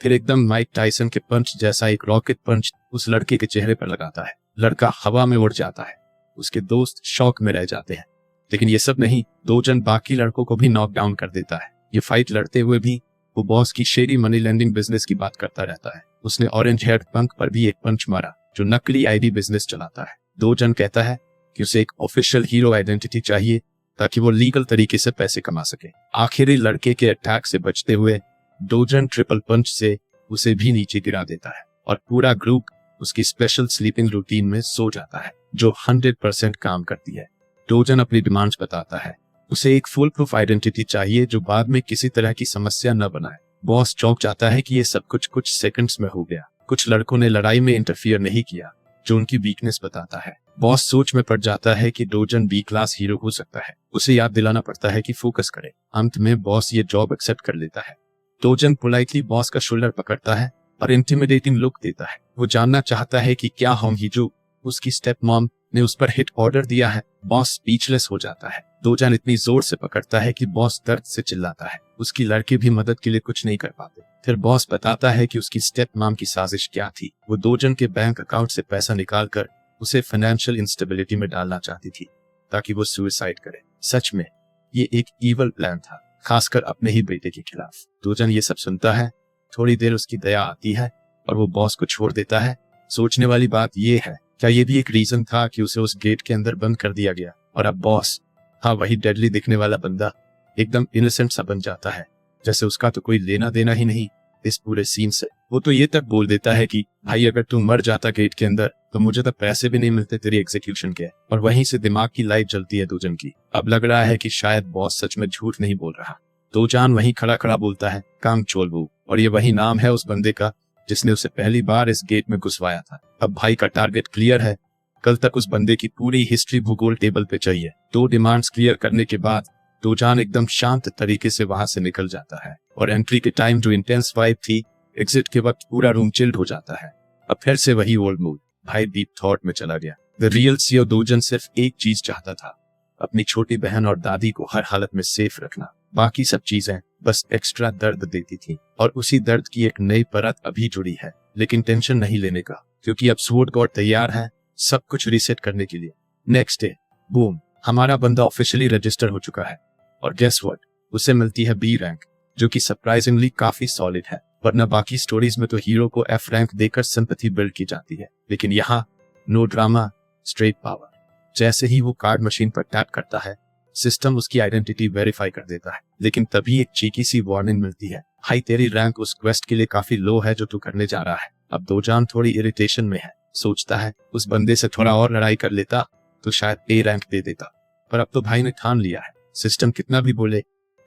फिर एकदम माइक टाइसन के पंच जैसा एक रॉकेट पंच उस लड़के के चेहरे पर लगाता है। लड़का हवा में उड़ जाता है। उसके दोस्त शॉक में रह जाते हैं। लेकिन ये सब नहीं, डोजान बाकी लड़कों को भी नॉक डाउन कर देता है। ये फाइट लड़ते हुए भी वो बॉस की शेरी मनी लेंडिंग बिजनेस की बात करता रहता है। उसने ऑरेंज हेयर पंक पर भी एक पंच मारा जो नकली आईडी बिजनेस चलाता है। डोजान कहता है कि उसे एक ऑफिशियल हीरो आइडेंटिटी चाहिए ताकि वो लीगल तरीके से पैसे कमा सके। आखिरी लड़के के अटैक से बचते हुए डोजान ट्रिपल पंच से उसे भी नीचे गिरा देता है और पूरा ग्रुप उसकी स्पेशल स्लीपिंग रूटीन में सो जाता है जो 100% काम करती है। डोजान अपनी डिमांड्स बताता है। उसे एक फुल प्रूफ आइडेंटिटी चाहिए जो बाद में किसी तरह की समस्या न बनाए। बॉस चौंक जाता है कि ये सब कुछ सेकंड्स में हो गया। कुछ लड़कों ने लड़ाई में इंटरफियर नहीं किया, जो उनकी वीकनेस बताता है। बॉस सोच में पड़ जाता है कि डोजन बी क्लास हीरो हो सकता है। उसे याद दिलाना पड़ता है कि फोकस करे। अंत में बॉस ये जॉब एक्सेप्ट कर लेता है। डोजन पोलाइटली बॉस का शोल्डर पकड़ता है और इंटिमिडेटिंग लुक देता है। वो जानना चाहता है कि क्या होंग हीजो, उसकी स्टेप मॉम, ने उस पर हिट ऑर्डर दिया है। बॉस स्पीचलेस हो जाता है। डोजन इतनी जोर से पकड़ता है कि बॉस दर्द से चिल्लाता है। उसकी लड़के भी मदद के लिए कुछ नहीं कर पाते। फिर बॉस बताता है कि उसकी स्टेप मॉम की साजिश क्या थी। वो डोजन के बैंक अकाउंट से पैसा निकालकर उसे फाइनेंशियल इंस्टेबिलिटी में डालना चाहती थी ताकि वो सुसाइड करे। सच में ये एक ईवल प्लान था, खासकर अपने ही बेटे के खिलाफ। डोजन ये सब सुनता है। थोड़ी देर उसकी दया आती है और वो बॉस को छोड़ देता है। सोचने वाली बात ये है, क्या ये भी एक रीजन था कि उसे उस गेट के अंदर बंद कर दिया गया? और अब बॉस, हाँ वही डेडली दिखने वाला बंदा, एकदम इनोसेंट सा बन जाता है, जैसे उसका तो कोई लेना देना ही नहीं इस पूरे सीन से। वो तो ये तक बोल देता है कि भाई अगर तू मर जाता गेट के अंदर तो मुझे तो पैसे भी नहीं मिलते तेरी एग्जीक्यूशन के। और वहीं से दिमाग की लाइट जलती है डोजन की। अब लग रहा है कि शायद बॉस सच में झूठ नहीं बोल रहा। डोजन वहीं खड़ा खड़ा बोलता है, काम चोलबू, और ये वही नाम है उस बंदे का जिसने उसे पहली बार इस गेट में घुसवाया था। अब भाई का टारगेट क्लियर है। कल तक उस बंदे की पूरी हिस्ट्री भूगोल टेबल पे चाहिए। 2 डिमांड्स क्लियर करने के बाद डोजन एकदम शांत तरीके से वहां से निकल जाता है। और एंट्री के टाइम जो इंटेंस वाइब थी, एग्जिट के वक्त पूरा रूम चिल्ड हो जाता है। अब फिर से वही ओल्ड मूड। भाई डीप थॉट में चला गया। द रियल सीओ डोजन सिर्फ एक चीज चाहता था, अपनी छोटी बहन और दादी को हर हालत में सेफ रखना। बाकी सब चीजें बस एक्स्ट्रा दर्द देती थी। और उसी दर्द की एक नई परत अभी जुड़ी है। लेकिन टेंशन नहीं लेने का, क्योंकि अब स्वॉर्ड गॉड तैयार है सब कुछ रीसेट करने के लिए। नेक्स्ट डे, बूम, हमारा बंदा ऑफिशियली रजिस्टर हो चुका है। और गेस व्हाट, उसे मिलती है बी रैंक, जो कि सरप्राइजिंगली काफी सॉलिड है। वरना बाकी स्टोरीज में तो हीरो को एफ रैंक देकर सिंपैथी बिल्ड की जाती है, लेकिन यहाँ नो ड्रामा, स्ट्रेट पावर। जैसे ही वो कार्ड मशीन पर टैप करता है, सिस्टम उसकी आइडेंटिटी वेरीफाई कर देता है। लेकिन तभी एक चीकी सी वार्निंग मिलती है, हाई तेरी रैंक उस क्वेस्ट के लिए काफी लो है जो तू करने जा रहा है। अब डोजन थोड़ी इरिटेशन में है। सोचता है उस बंदे से थोड़ा और लड़ाई कर लेता तो शायद ए रैंक दे देता, पर अब तो भाई ने ठान लिया है। सिस्टम कितना भी बोले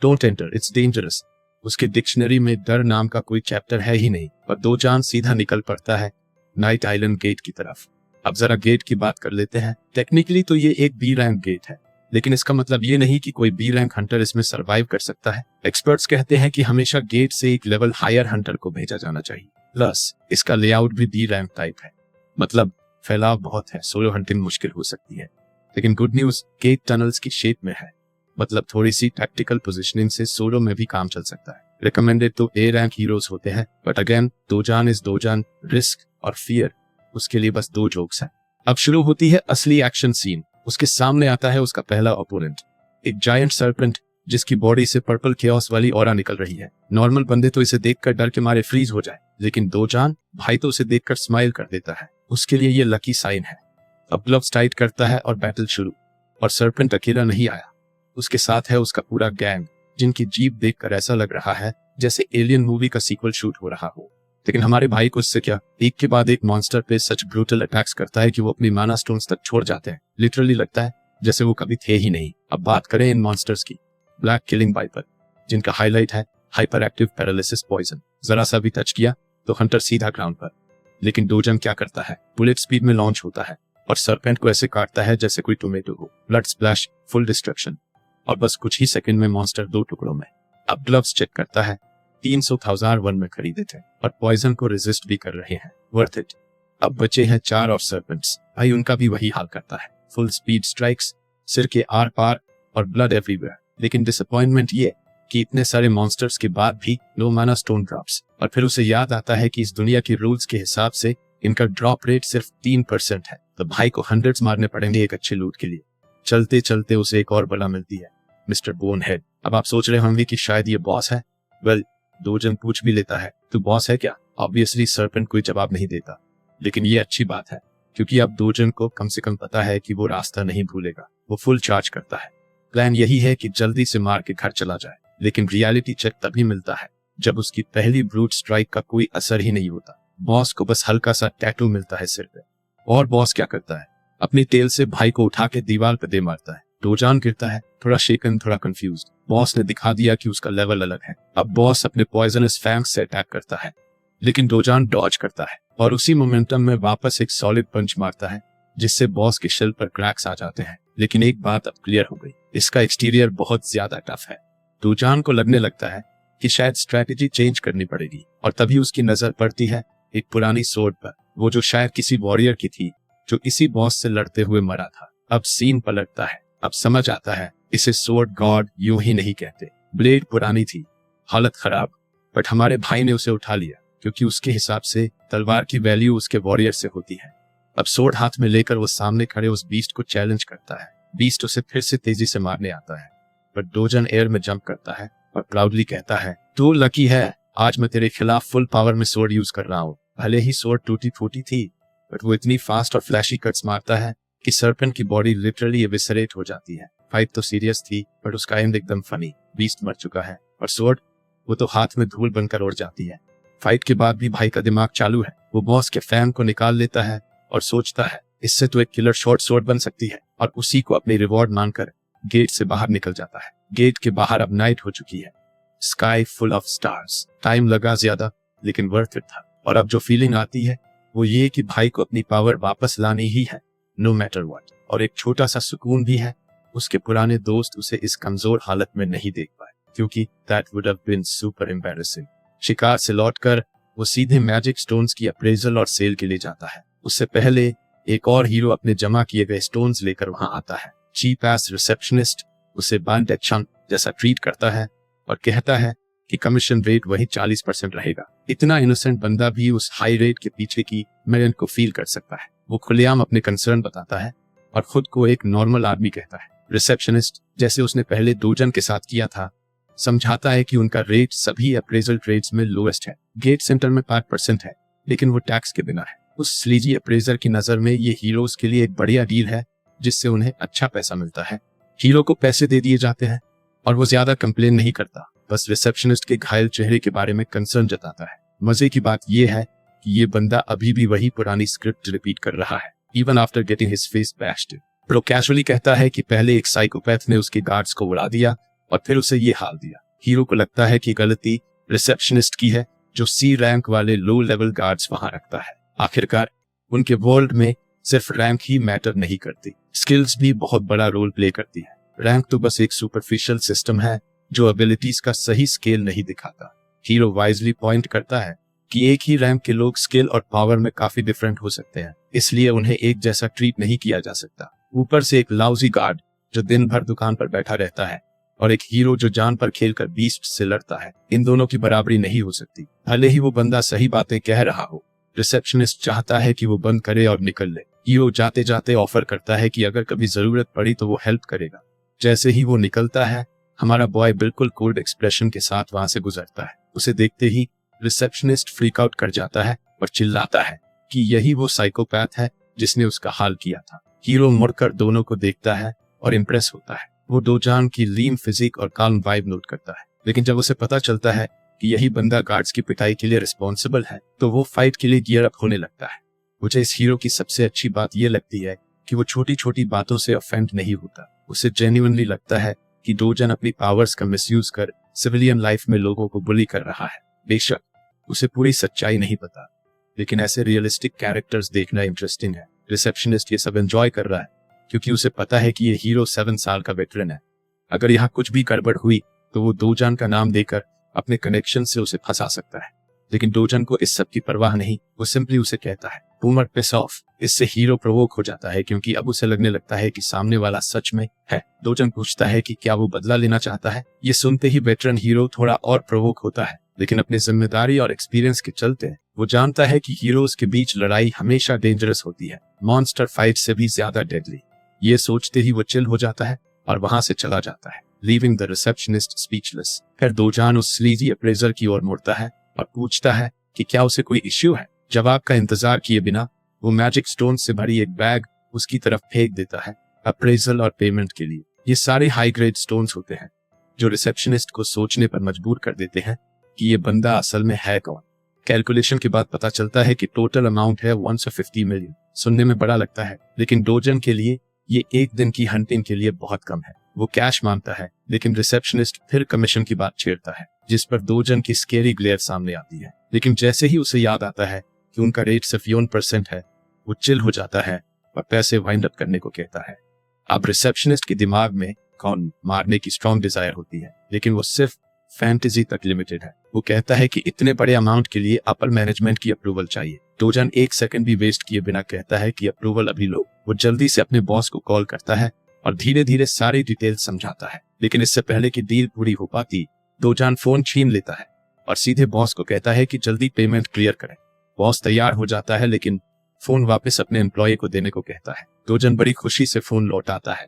डोंट एंटर, इट्स डेंजरस, उसके डिक्शनरी में डर नाम का कोई चैप्टर है ही नहीं। और डोजन सीधा निकल पड़ता है नाइट आइलैंड गेट की तरफ। अब जरा गेट की बात कर लेते हैं। टेक्निकली तो ये एक बी रैंक गेट है, लेकिन इसका मतलब ये नहीं कि कोई बी रैंक हंटर इसमें सरवाइव कर सकता है। एक्सपर्ट्स कहते हैं कि हमेशा गेट से एक लेवल हायर हंटर को भेजा जाना चाहिए। प्लस इसका लेआउट भी बी रैंक टाइप है, मतलब फैलाव बहुत है, सोलो हंटिंग मुश्किल हो सकती है। लेकिन गुड न्यूज, गेट टनल्स की शेप में है, मतलब थोड़ी सी टैक्टिकल पोजीशनिंग से सोलो में भी काम चल सकता है। रिकमेंडेड तो ए रैंक हीरोज होते हैं, but again dozen is dozen, risk और फियर उसके लिए बस 2 जोक्स हैं। अब शुरू होती है असली एक्शन सीन। उसके सामने आता है उसका पहला ओपोनेंट, एक जायंट सर्पेंट जिसकी बॉडी से पर्पल केओस वाली ऑरा निकल रही है। नॉर्मल बंदे तो इसे देखकर डर के मारे फ्रीज हो जाए, लेकिन डोजन भाई तो उसे देखकर स्माइल कर देता है। उसके लिए ये लकी साइन है। अब ग्लव्स टाइट करता है और बैटल शुरू। और सर्पेंट अकेला नहीं आया, उसके साथ है उसका पूरा गैंग, जिनकी जीप देखकर ऐसा लग रहा है जैसे एलियन मूवी का सीक्वल शूट हो रहा हो। लेकिन हमारे भाई को इससे क्या, एक के बाद एक मॉन्स्टर पे सच ब्रूटल अटैक्स करता है कि वो अपनी माना स्टोन्स तक छोड़ जाते हैं। लिटरली लगता है जैसे वो कभी थे ही नहीं। अब बात करें इन मॉन्स्टर्स की। ब्लैक किलिंग वाइपर, जिनका हाईलाइट है हाइपर एक्टिव पैरालिसिस पॉइजन। जरा सा भी टच किया तो हंटर सीधा ग्राउंड पर। लेकिन डोजन क्या करता है, बुलेट स्पीड में लॉन्च होता है और सर्पेंट को ऐसे काटता है जैसे कोई टोमेटो हो। ब्लड स्प्लैश, फुल डिस्ट्रक्शन, और बस कुछ ही सेकंड में मॉन्स्टर 2 टुकड़ों में। अब ग्लव्स चेक करता है, 300,001 में खरीदे थे और पॉइजन को रेजिस्ट भी कर रहे हैं, वर्थ इट। अब बचे हैं 4 और सर्पेंट्स, भाई उनका भी वही हाल करता है। फुल स्पीड स्ट्राइक्स, सिर के आर पार और ब्लड एवरीवेयर। लेकिन डिसअपॉइंटमेंट ये कि इतने सारे मॉन्स्टर्स के बाद भी नो माना स्टोन ड्रॉप्स। और फिर उसे याद आता है कि इस दुनिया की रूल्स के हिसाब से इनका ड्रॉप रेट सिर्फ 3% है। तो भाई को हंड्रेड्स मारने पड़ेंगे एक अच्छे लूट के लिए। चलते चलते उसे एक और बला मिलती है, मिस्टर बोनहेड। अब आप सोच रहे होंगे कि शायद ये बॉस है। वेल, डोजन पूछ भी लेता है, तो बॉस है क्या? ऑब्वियसली सर्पेंट कोई जवाब नहीं देता। लेकिन ये अच्छी बात है, क्योंकि अब डोजन को कम से कम पता है कि वो रास्ता नहीं भूलेगा। वो फुल चार्ज करता है। प्लान यही है कि जल्दी से मार के घर चला जाए। लेकिन रियलिटी चेक तभी मिलता है जब उसकी पहली ब्रूट स्ट्राइक का कोई असर ही नहीं होता। बॉस को बस हल्का सा टैटू मिलता है सिर पे। और बॉस क्या करता है, अपनी टेल से भाई को उठा के दीवार पे दे मारता है। डोजान गिरता है, थोड़ा शेकन, थोड़ा कंफ्यूज्ड। बॉस ने दिखा दिया कि उसका लेवल अलग है। अब बॉस अपने पॉइजनस फैंग्स से अटैक करता है, लेकिन डोजान डॉज करता है और उसी मोमेंटम में वापस एक सॉलिड पंच मारता है, जिससे बॉस के शेल पर क्रैक्स आ जाते हैं। लेकिन एक बात अब क्लियर हो गई, इसका एक्सटीरियर बहुत ज्यादा टफ है। डोजान को लगने लगता है कि शायद स्ट्रैटेजी चेंज करनी पड़ेगी, और तभी उसकी नजर पड़ती है एक पुरानी सोर्ड पर, वो जो शायद किसी वॉरियर की थी जो इसी बॉस से लड़ते हुए मरा था। अब सीन पलटता है, अब समझ आता है इसे सोर्ड गॉड यूं ही नहीं कहते। ब्लेड पुरानी थी, हालत खराब, बट हमारे भाई ने उसे उठा लिया क्योंकि उसके हिसाब से तलवार की वैल्यू उसके वॉरियर से होती है। अब सोर्ड हाथ में लेकर वो सामने खड़े उस बीस्ट को चैलेंज करता है। बीस्ट उसे फिर से तेजी से मारने आता है, पर डोजन एयर में जंप करता है और प्राउडली कहता है, तू लकी है, आज मैं तेरे खिलाफ फुल पावर में सोर्ड यूज कर रहा हूँ। भले ही सोर्ड टूटी फूटी थी, बट वो इतनी फास्ट और फ्लैशी कट्स मारता है कि सर्पेंट की बॉडी लिटरली एविसरेट हो जाती है। फाइट तो सीरियस थी, बट उसका एंड एकदम फनी। बीस्ट मर चुका है और सोर्ड वो तो हाथ में धूल बनकर उड़ जाती है। फाइट के बाद भी भाई का दिमाग चालू है। वो बॉस के फैन को निकाल लेता है और सोचता है इससे तो एक किलर शॉर्ट सोर्ड बन सकती है, और उसी को अपनी रिवॉर्ड मानकर गेट से बाहर निकल जाता है। गेट के बाहर अब नाइट हो चुकी है, sky full of stars. Time लगा ज्यादा, लेकिन वर्थ इट था। और अब जो फीलिंग आती है वो ये कि भाई को अपनी पावर वापस लानी ही है, नो मैटर व्हाट। और एक छोटा सा सुकून भी है, उसके पुराने दोस्त उसे इस कमजोर हालत में नहीं देख पाए, क्योंकि that would have been super embarrassing. शिकार से लौटकर वो सीधे मैजिक स्टोन्स की अप्रेजल और सेल के लिए जाता है। उससे पहले एक और हीरो अपने जमा किए गए स्टोन्स लेकर वहां आता है। चीप एस रिसेप्शनिस्ट उसे बांड एक्शन जैसा ट्रीट करता है और कहता है कि कमीशन रेट वही 40% रहेगा। इतना इनोसेंट बंदा भी उस हाई रेट के पीछे की मेहनत को फील कर सकता है। वो खुलेआम अपने कंसर्न बताता है और खुद को एक नॉर्मल आदमी कहता है। रिसेप्शनिस्ट, जैसे उसने पहले डोजन के साथ किया था, समझाता है कि उनका रेट सभी अप्रेजल ट्रेड्स में लोएस्ट है। गेट सेंटर में 5% है, लेकिन वो टैक्स के बिना है। उस स्लीजी अप्रेजर की नजर में ये हीरोज के लिए एक बढ़िया डील है, जिससे उन्हें अच्छा पैसा मिलता है। हीरो को पैसे दे दिए जाते हैं और वो ज्यादा कंप्लेन नहीं करता, बस रिसेप्शनिस्ट के घायल चेहरे के बारे में कंसर्न जताता है। मजे की बात यह है कि ये बंदा अभी भी वही पुरानी स्क्रिप्ट रिपीट कर रहा है, even after getting his face bashed. Pro casually कहता है कि पहले एक साइकोपैथ ने उसके गार्ड्स को उड़ा दिया और फिर उसे ये हाल दिया। हीरो को लगता है कि गलती रिसेप्शनिस्ट की है, जो सी रैंक वाले लो लेवल गार्ड्स वहां रखता है। आखिरकार उनके वर्ल्ड में सिर्फ रैंक ही मैटर नहीं करती, स्किल्स भी बहुत बड़ा रोल प्ले करती है। रैंक तो बस एक सुपरफिशियल सिस्टम है जो एबिलिटीज का सही स्केल नहीं दिखाता। हीरो वाइजली पॉइंट करता है कि एक ही रैंक के लोग स्किल और पावर में काफी डिफरेंट हो सकते हैं, इसलिए उन्हें एक जैसा ट्रीट नहीं किया जा सकता। ऊपर से एक लाउजी गार्ड जो दिन भर दुकान पर बैठा रहता है और एक हीरो जो जान पर खेलकर बीस्ट से लड़ता है, इन दोनों की बराबरी नहीं हो सकती, भले ही वो बंदा सही बातें कह रहा हो। रिसेप्शनिस्ट चाहता है कि वो बंद करे और निकल ले। हीरो जाते जाते ऑफर करता है कि अगर कभी जरूरत पड़ी तो वो हेल्प करेगा। जैसे ही वो निकलता है, हमारा बॉय बिल्कुल कोल्ड एक्सप्रेशन के साथ वहां से गुजरता है। उसे देखते ही रिसेप्शनिस्ट फ्रीक आउट कर जाता है और चिल्लाता है कि यही वो साइकोपैथ है जिसने उसका हाल किया था। हीरो मुड़कर दोनों को देखता है और इम्प्रेस होता है। वो डोजान की लीन फिजिक और काल्म वाइब नोट करता है, लेकिन जब उसे पता चलता है कि यही बंदा गार्ड्स की पिटाई के लिए रिस्पॉन्सिबल है, तो वो फाइट के लिए गियर अप होने लगता है। मुझे इस हीरो की सबसे अच्छी बात यह लगती है कि वो छोटी छोटी बातों से ऑफेंड नहीं होता। उसे जेन्युइनली लगता है कि डोजन अपनी पावर्स का मिसयूज कर सिविलियन लाइफ में लोगों को बुली कर रहा है। बेशक उसे पूरी सच्चाई नहीं पता, लेकिन ऐसे रियलिस्टिक कैरेक्टर्स देखना इंटरेस्टिंग है। रिसेप्शनिस्ट ये सब एंजॉय कर रहा है क्योंकि उसे पता है कि ये हीरो 7 साल का वेटरन है। अगर यहाँ कुछ भी गड़बड़ हुई तो वो डोजन का नाम देकर अपने कनेक्शन से उसे फंसा सकता है, लेकिन डोजन को इस सब की परवाह नहीं। वो सिंपली उसे कहता है बूमर पिस ऑफ। इससे हीरो प्रोवोक हो जाता है क्योंकि अब उसे लगने लगता है कि सामने वाला सच में है। डोजन पूछता है कि क्या वो बदला लेना चाहता है। ये सुनते ही वेटरन हीरो थोड़ा और प्रोवोक होता है, लेकिन अपनी जिम्मेदारी और एक्सपीरियंस के चलते वो जानता है कि हीरोज के बीच लड़ाई हमेशा डेंजरस होती है, मॉन्स्टर फाइट से भी ज्यादा डेडली। ये सोचते ही वो चिल हो जाता है और वहां से चला जाता है, लीविंग द रिसेप्शनिस्ट स्पीचलेस। फिर डोजान उस स्लीजी अप्रेजर की ओर मुड़ता है और पूछता है कि क्या उसे कोई इश्यू है। जवाब का इंतजार किए बिना वो मैजिक स्टोन से भरी एक बैग उसकी तरफ फेंक देता है अप्रेजल और पेमेंट के लिए। ये सारे हाई ग्रेड स्टोन्स होते हैं जो रिसेप्शनिस्ट को सोचने पर मजबूर कर देते हैं कि ये बंदा असल में है कौन। कैलकुलेशन के बाद पता चलता है कि टोटल अमाउंट है 150 मिलियन। सुनने में बड़ा लगता है, लेकिन डोजन के लिए ये एक दिन की हंटिंग के लिए बहुत कम है। वो कैश मांगता है, लेकिन रिसेप्शनिस्ट फिर कमीशन की बात छेड़ता है, जिस पर दोजन की स्केरी ग्लेयर सामने आती है। लेकिन जैसे ही उसे याद आता है कि उनका रेट सिर्फ 1% है, वो चिल हो जाता है और पैसे वाइंड अप करने को कहता है। अब रिसेप्शनिस्ट के दिमाग में कौन मारने की स्ट्रॉन्ग डिजायर होती है, लेकिन वो सिर्फ फैंटेसी तक लिमिटेड है। वो कहता है कि इतने बड़े अमाउंट के लिए अपर मैनेजमेंट की अप्रूवल चाहिए। दोजन एक सेकंड भी वेस्ट किए बिना कहता है कि अप्रूवल अभी लो। वो जल्दी से अपने बॉस को कॉल करता है और धीरे धीरे सारी डिटेल समझाता है, लेकिन इससे पहले कि डील पूरी हो पाती, दोजन फोन छीन लेता है और सीधे बॉस को कहता है कि जल्दी पेमेंट क्लियर करें। बॉस तैयार हो जाता है, लेकिन फोन वापस अपने एम्प्लॉय को देने को कहता है। दोजन बड़ी खुशी से फोन लौटाता है,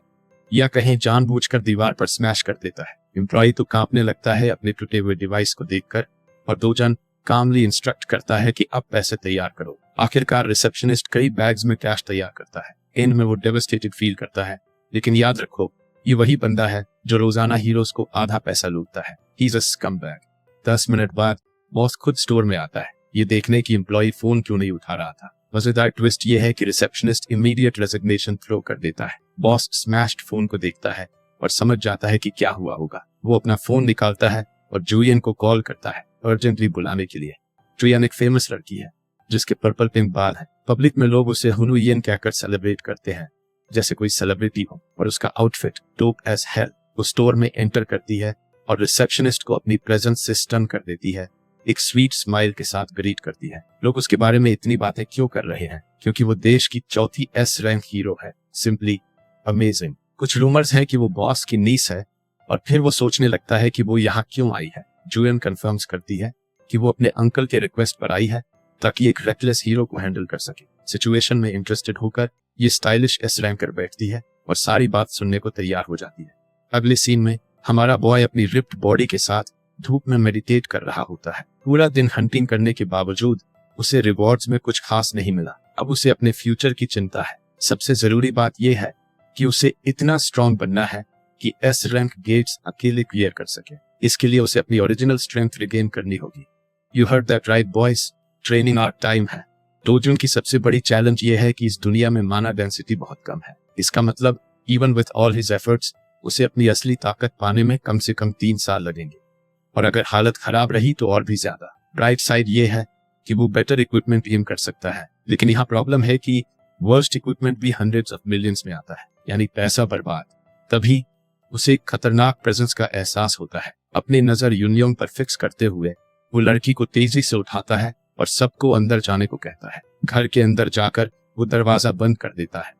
या कहीं जानबूझकर दीवार पर स्मैश कर देता है। एम्प्लॉय तो कांपने लगता है अपने टूटे हुए डिवाइस को देखकर, और दोजन कामली इंस्ट्रक्ट करता है कि अब पैसे तैयार करो। आखिरकार रिसेप्शनिस्ट कई बैग्स में कैश तैयार करता है। एंड में वो डेवस्टेटेड फील करता है, लेकिन याद रखो, ये वही बंदा है जो रोजाना हीरोज को आधा पैसा लूटता है। He is a scumbag. 10 मिनट बाद बॉस खुद स्टोर में आता है, ये देखने की एम्प्लॉय फोन क्यों नहीं उठा रहा था। मजेदार ट्विस्ट ये है कि रिसेप्शनिस्ट इमीडिएट रेजिग्नेशन थ्रो कर देता है। बॉस स्मैश्ड फोन को देखता है और समझ जाता है कि क्या हुआ होगा। वो अपना फोन निकालता है और जुलियन को कॉल करता है अर्जेंटली बुलाने के लिए। जुलियन एक फेमस लड़की है जिसके पर्पल पिंक बाल है। पब्लिक में लोग उसे हुनुयन कहकर सेलिब्रेट करते हैं जैसे कोई सेलिब्रिटी हो, और उसका आउटफिट डोप एज हेल। वो स्टोर में एंटर करती है और रिसेप्शनिस्ट को अपनी प्रेजेंस से स्टन कर देती है। एक स्वीट स्माइल के साथ ग्रीट करती है। लोग उसके बारे में इतनी बातें क्यों कर रहे हैं? क्योंकि वो देश की चौथी S रैंक हीरो है। Simply amazing. कुछ रूमर्स हैं कि वो बॉस की नीस है, और फिर वो सोचने लगता है कि वो यहाँ क्यों आई है। जुलियन कंफर्म्स करती है कि वो अपने अंकल के रिक्वेस्ट पर आई है ताकि एक रेकलेस हीरो को हैंडल कर सके। सिचुएशन में इंटरेस्टेड होकर ये स्टाइलिश S रैंकर बैठती है और सारी बात सुनने को तैयार हो जाती है। अगले सीन में हमारा बॉय अपनी रिप्ड बॉडी के साथ धूप में मेडिटेट कर रहा होता है। पूरा दिन हंटिंग करने के बावजूद उसे रिवॉर्ड्स में कुछ खास नहीं मिला। अब उसे अपने फ्यूचर की चिंता है। सबसे जरूरी बात यह है कि उसे इतना स्ट्रॉन्ग बनना है कि S रैंक गेट्स अकेले क्लियर कर सके। इसके लिए उसे अपनी ओरिजिनल स्ट्रेंथ रिगेन करनी होगी। You heard that right boys, training hour time है। दोजन की सबसे बड़ी चैलेंज ये है कि इस दुनिया में माना डेंसिटी बहुत कम है। इसका मतलब even with all his efforts उसे अपनी असली ताकत पाने में कम से कम 3 साल लगेंगे, और अगर हालत खराब रही तो और भी ज्यादा। ब्राइट साइड ये है कि वो बेटर इक्विपमेंट एम कर सकता है, लेकिन यहाँ प्रॉब्लम है कि वर्स्ट इक्विपमेंट भी हंड्रेड्स ऑफ मिलियंस में आता है, यानी पैसा बर्बाद। तभी उसे एक खतरनाक प्रेजेंस का एहसास होता है। अपनी नजर यूनियन पर फिक्स करते हुए वो लड़की को तेजी से उठाता है और सबको अंदर जाने को कहता है। घर के अंदर जाकर वो दरवाजा बंद कर देता है,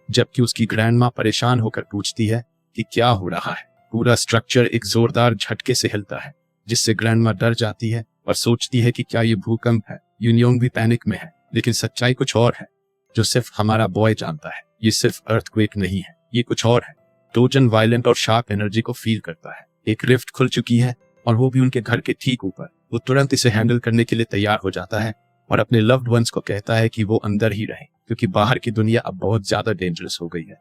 जबकि उसकी ग्रैंडमा परेशान होकर पूछती है कि क्या हो रहा है। पूरा स्ट्रक्चर एक जोरदार झटके से हिलता है, जिससे ग्रैंडमा डर जाती है और सोचती है कि क्या ये भूकंप है। यूनियन भी पैनिक में है, लेकिन सच्चाई कुछ और है जो सिर्फ हमारा बॉय जानता है। ये सिर्फ अर्थक्वेक नहीं है, ये कुछ और है। दोजन वायलेंट और शार्प एनर्जी को फील करता है। एक रिफ्ट खुल चुकी है और वो भी उनके घर के ठीक ऊपर। वो तुरंत इसे हैंडल करने के लिए तैयार हो जाता है और अपने लव्ड वंस को कहता है कि वो अंदर ही रहें, क्योंकि बाहर की दुनिया अब बहुत ज्यादा डेंजरस हो गई है।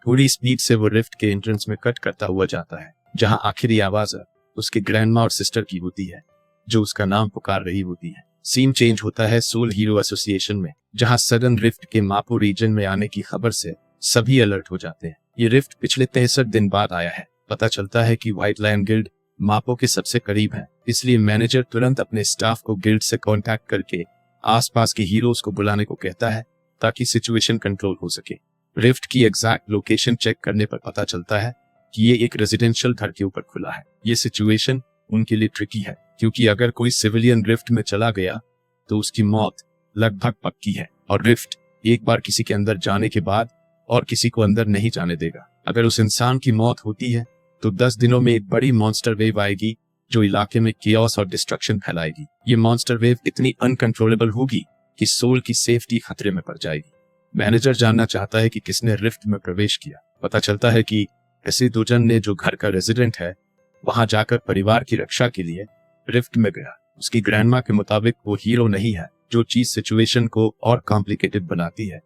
थोड़ी स्पीड से वो रिफ्ट के एंट्रेंस में कट करता हुआ जाता है, जहां आखिरी आवाज उसके ग्रैंडमा और सिस्टर की होती है, जो उसका नाम पुकार रही होती है। सीन चेंज होता है सोल हीरो एसोसिएशन में, जहां सडन रिफ्ट के मापो रीजन में आने की खबर से सभी अलर्ट हो जाते हैं। ये रिफ्ट पिछले 63 दिन बाद आया है। पता चलता है कि व्हाइट लायन गिल्ड मापो के सबसे करीब है, इसलिए मैनेजर तुरंत अपने स्टाफ को गिल्ड से कांटेक्ट करके आसपास के हीरोज को बुलाने को कहता है ताकि सिचुएशन कंट्रोल हो सके। रिफ्ट की एग्जैक्ट लोकेशन चेक करने पर पता चलता है कि ये एक रेजिडेंशियल घर के ऊपर खुला है। ये सिचुएशन उनके लिए ट्रिकी है, क्योंकि अगर कोई सिविलियन रिफ्ट में चला गया तो उसकी मौत लगभग पक्की है, और रिफ्ट एक बार किसी के अंदर जाने के बाद और किसी को अंदर नहीं जाने देगा। अगर उस इंसान की मौत होती है तो 10 दिनों में एक बड़ी मॉन्स्टर वेव आएगी जो इलाके में कियोस और डिस्ट्रक्शन फैलाएगी। ये मॉन्स्टर वेव इतनी अनकंट्रोलेबल होगी कि सोल की सेफ्टी खतरे में पड़ जाएगी। मैनेजर जानना चाहता है कि किसने रिफ्ट में प्रवेश किया। पता चलता है कि ऐसे दोजन ने, जो घर का रेजिडेंट है, वहां जाकर परिवार की रक्षा के लिए रिफ्ट में गया। उसकी ग्रैंडमा के मुताबिक वो हीरो नहीं है, जो चीज सिचुएशन को और कॉम्प्लिकेटेड बनाती है,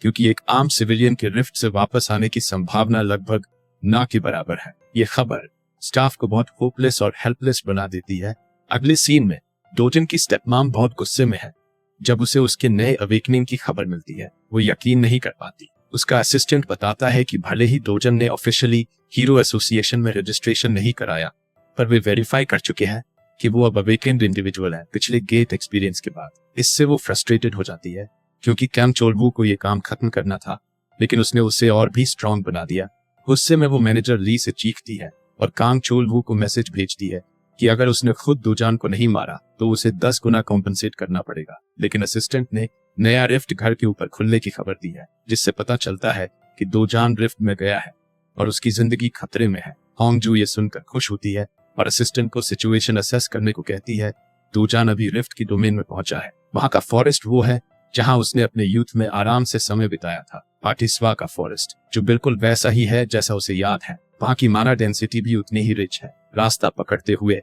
क्योंकि एक आम सिविलियन के रिफ्ट से वापस आने की संभावना लगभग ना के बराबर है। ये खबर स्टाफ को बहुत होपलेस और हेल्पलेस बना देती है। अगले सीन में दोजन की स्टेपमॉम बहुत गुस्से में है जब उसे उसके नए अवेकनिंग की खबर मिलती है। वो यकीन नहीं कर पाती। उसका असिस्टेंट बताता है कि भले ही डोजन ने ऑफिशियली हीरो एसोसिएशन में रजिस्ट्रेशन नहीं कराया, पर वे वेरीफाई कर चुके हैं कि वो अब अवेकेंड इंडिविजुअल है पिछले गेट एक्सपीरियंस के बाद। इससे वो फ्रस्ट्रेटेड हो जाती है क्योंकि कैम चोलवू को ये काम खत्म करना था, लेकिन उसने उसे और भी स्ट्रांग बना दिया। गुस्से में वो मैनेजर ली से चीखती है और कांग चोलवू को मैसेज भेजती है कि अगर उसने खुद दोजान को नहीं मारा तो उसे 10 गुना कॉम्पनसेट करना पड़ेगा। लेकिन असिस्टेंट ने नया रिफ्ट घर के ऊपर खुलने की खबर दी है, जिससे पता चलता है कि दोजान रिफ्ट में गया है और उसकी जिंदगी खतरे में है। होंगजू ये सुनकर खुश होती है और असिस्टेंट को सिचुएशन असेस करने को कहती है। दोजान अभी रिफ्ट की डोमेन में पहुंचा है। वहां का फॉरेस्ट वो है जहां उसने अपने यूथ में आराम से समय बिताया था, पाटिस्वा का फॉरेस्ट, जो बिल्कुल वैसा ही है जैसा उसे याद है। वहां की माना डेंसिटी भी उतनी ही रिच है। रास्ता पकड़ते हुए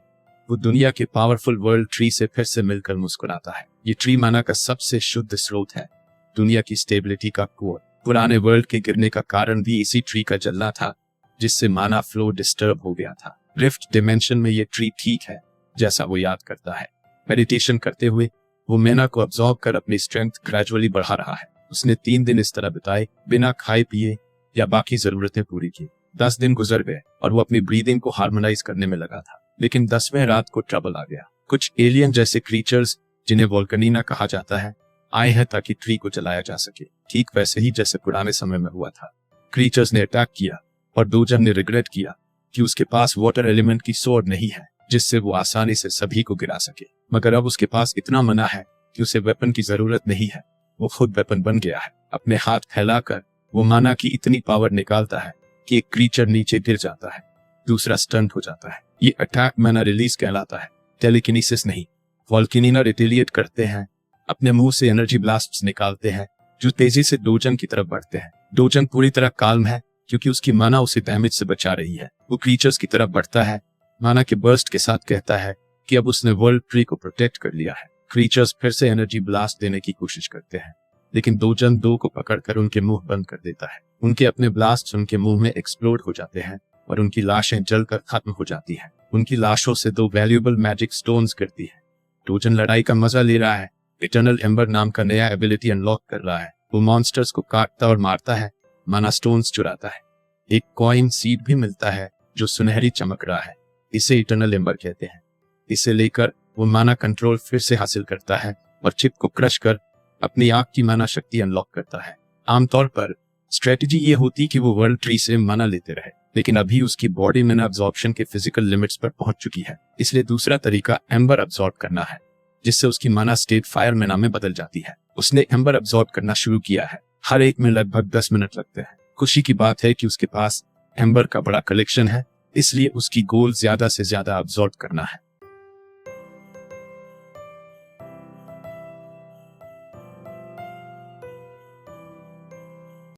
वो दुनिया के पावरफुल वर्ल्ड ट्री से फिर से मिलकर मुस्कुराता है। ये ट्री माना का सबसे शुद्ध स्रोत है, दुनिया की स्टेबिलिटी का कोर। पुराने वर्ल्ड के गिरने का कारण भी इसी ट्री का जलना था, जिससे माना फ्लो डिस्टर्ब हो गया था। रिफ्ट डिमेंशन में ये ट्री ठीक है जैसा वो याद करता है। मेडिटेशन करते हुए वो मैना को अब्सॉर्ब कर अपनी स्ट्रेंथ ग्रेजुअली बढ़ा रहा है। उसने 3 दिन इस तरह बिताए, बिना खाए पिए या बाकी जरूरतें पूरी की। 10 दिन गुजर गए और वो अपनी ब्रीदिंग को हार्मोनाइज करने में लगा था। लेकिन 10वें रात को ट्रबल आ गया। कुछ एलियन जैसे क्रीचर्स, जिन्हें वोल्कनीना कहा जाता है, आए हैं ताकि ट्री को जलाया जा सके, ठीक वैसे ही जैसे पुराने समय में हुआ था। क्रीचर्स ने अटैक किया और दोजन ने रिग्रेट किया कि उसके पास वाटर एलिमेंट की स्वॉर्ड नहीं है जिससे वो आसानी से सभी को गिरा सके। मगर अब उसके पास इतना मना है कि उसे वेपन की जरूरत नहीं है। वो खुद वेपन बन गया है। अपने हाथ फैलाकर वो माना की इतनी पावर निकालता है कि एक क्रीचर नीचे गिर जाता है, दूसरा स्टंट हो जाता है। ये अटैक मैना रिलीज कहलाता है, टेलीकिनेसिस नहीं। वोल्कनीना रिटेलिएट करते हैं, अपने मुंह से एनर्जी ब्लास्ट्स निकालते हैं जो तेजी से डोजन की तरफ बढ़ते हैं। डोजन पूरी तरह काल्म है क्योंकि उसकी माना उसे डैमेज से बचा रही है। वो क्रीचर्स की तरफ बढ़ता है, माना के बर्स्ट के साथ कहता है कि अब उसने वर्ल्ड ट्री को प्रोटेक्ट कर लिया है। क्रीचर्स फिर से एनर्जी ब्लास्ट देने की कोशिश करते हैं, लेकिन दोजन 2 को पकड़कर उनके मुंह बंद कर देता है। उनके अपने ब्लास्ट उनके मुंह में एक्सप्लोड हो जाते हैं और उनकी लाशें जलकर खत्म हो जाती हैं। उनकी लाशों से 2 वैल्यूएबल मैजिक स्टोन्स गिरती हैं। डोजन लड़ाई का मजा ले रहा है, इटर्नल एम्बर नाम का नया एबिलिटी अनलॉक कर रहा है। वो मॉन्स्टर्स को काटता और मारता है, माना स्टोन्स चुराता है। एक कॉइन सीड भी मिलता है जो सुनहरी चमक रहा है, इसे इटर्नल एम्बर कहते हैं। इसे लेकर वो माना कंट्रोल फिर से हासिल करता है और चिप को क्रश कर अपनी आग की माना शक्ति अनलॉक करता है। आमतौर पर स्ट्रेटजी ये होती कि वो वर्ल्ड ट्री से माना लेते रहे, लेकिन अभी उसकी बॉडी मैना अब्जॉर्प्शन के फिजिकल लिमिट्स पर पहुंच चुकी है। इसलिए दूसरा तरीका एम्बर अब्सॉर्ब करना है, जिससे उसकी माना स्टेट फायर मैना में बदल जाती है। उसने एम्बर अब्सॉर्ब करना शुरू किया है। हर एक में लगभग 10 मिनट लगते हैं। खुशी की बात है कि उसके पास एम्बर का बड़ा कलेक्शन है, इसलिए उसकी गोल ज्यादा से ज्यादा अब्सॉर्ब करना है।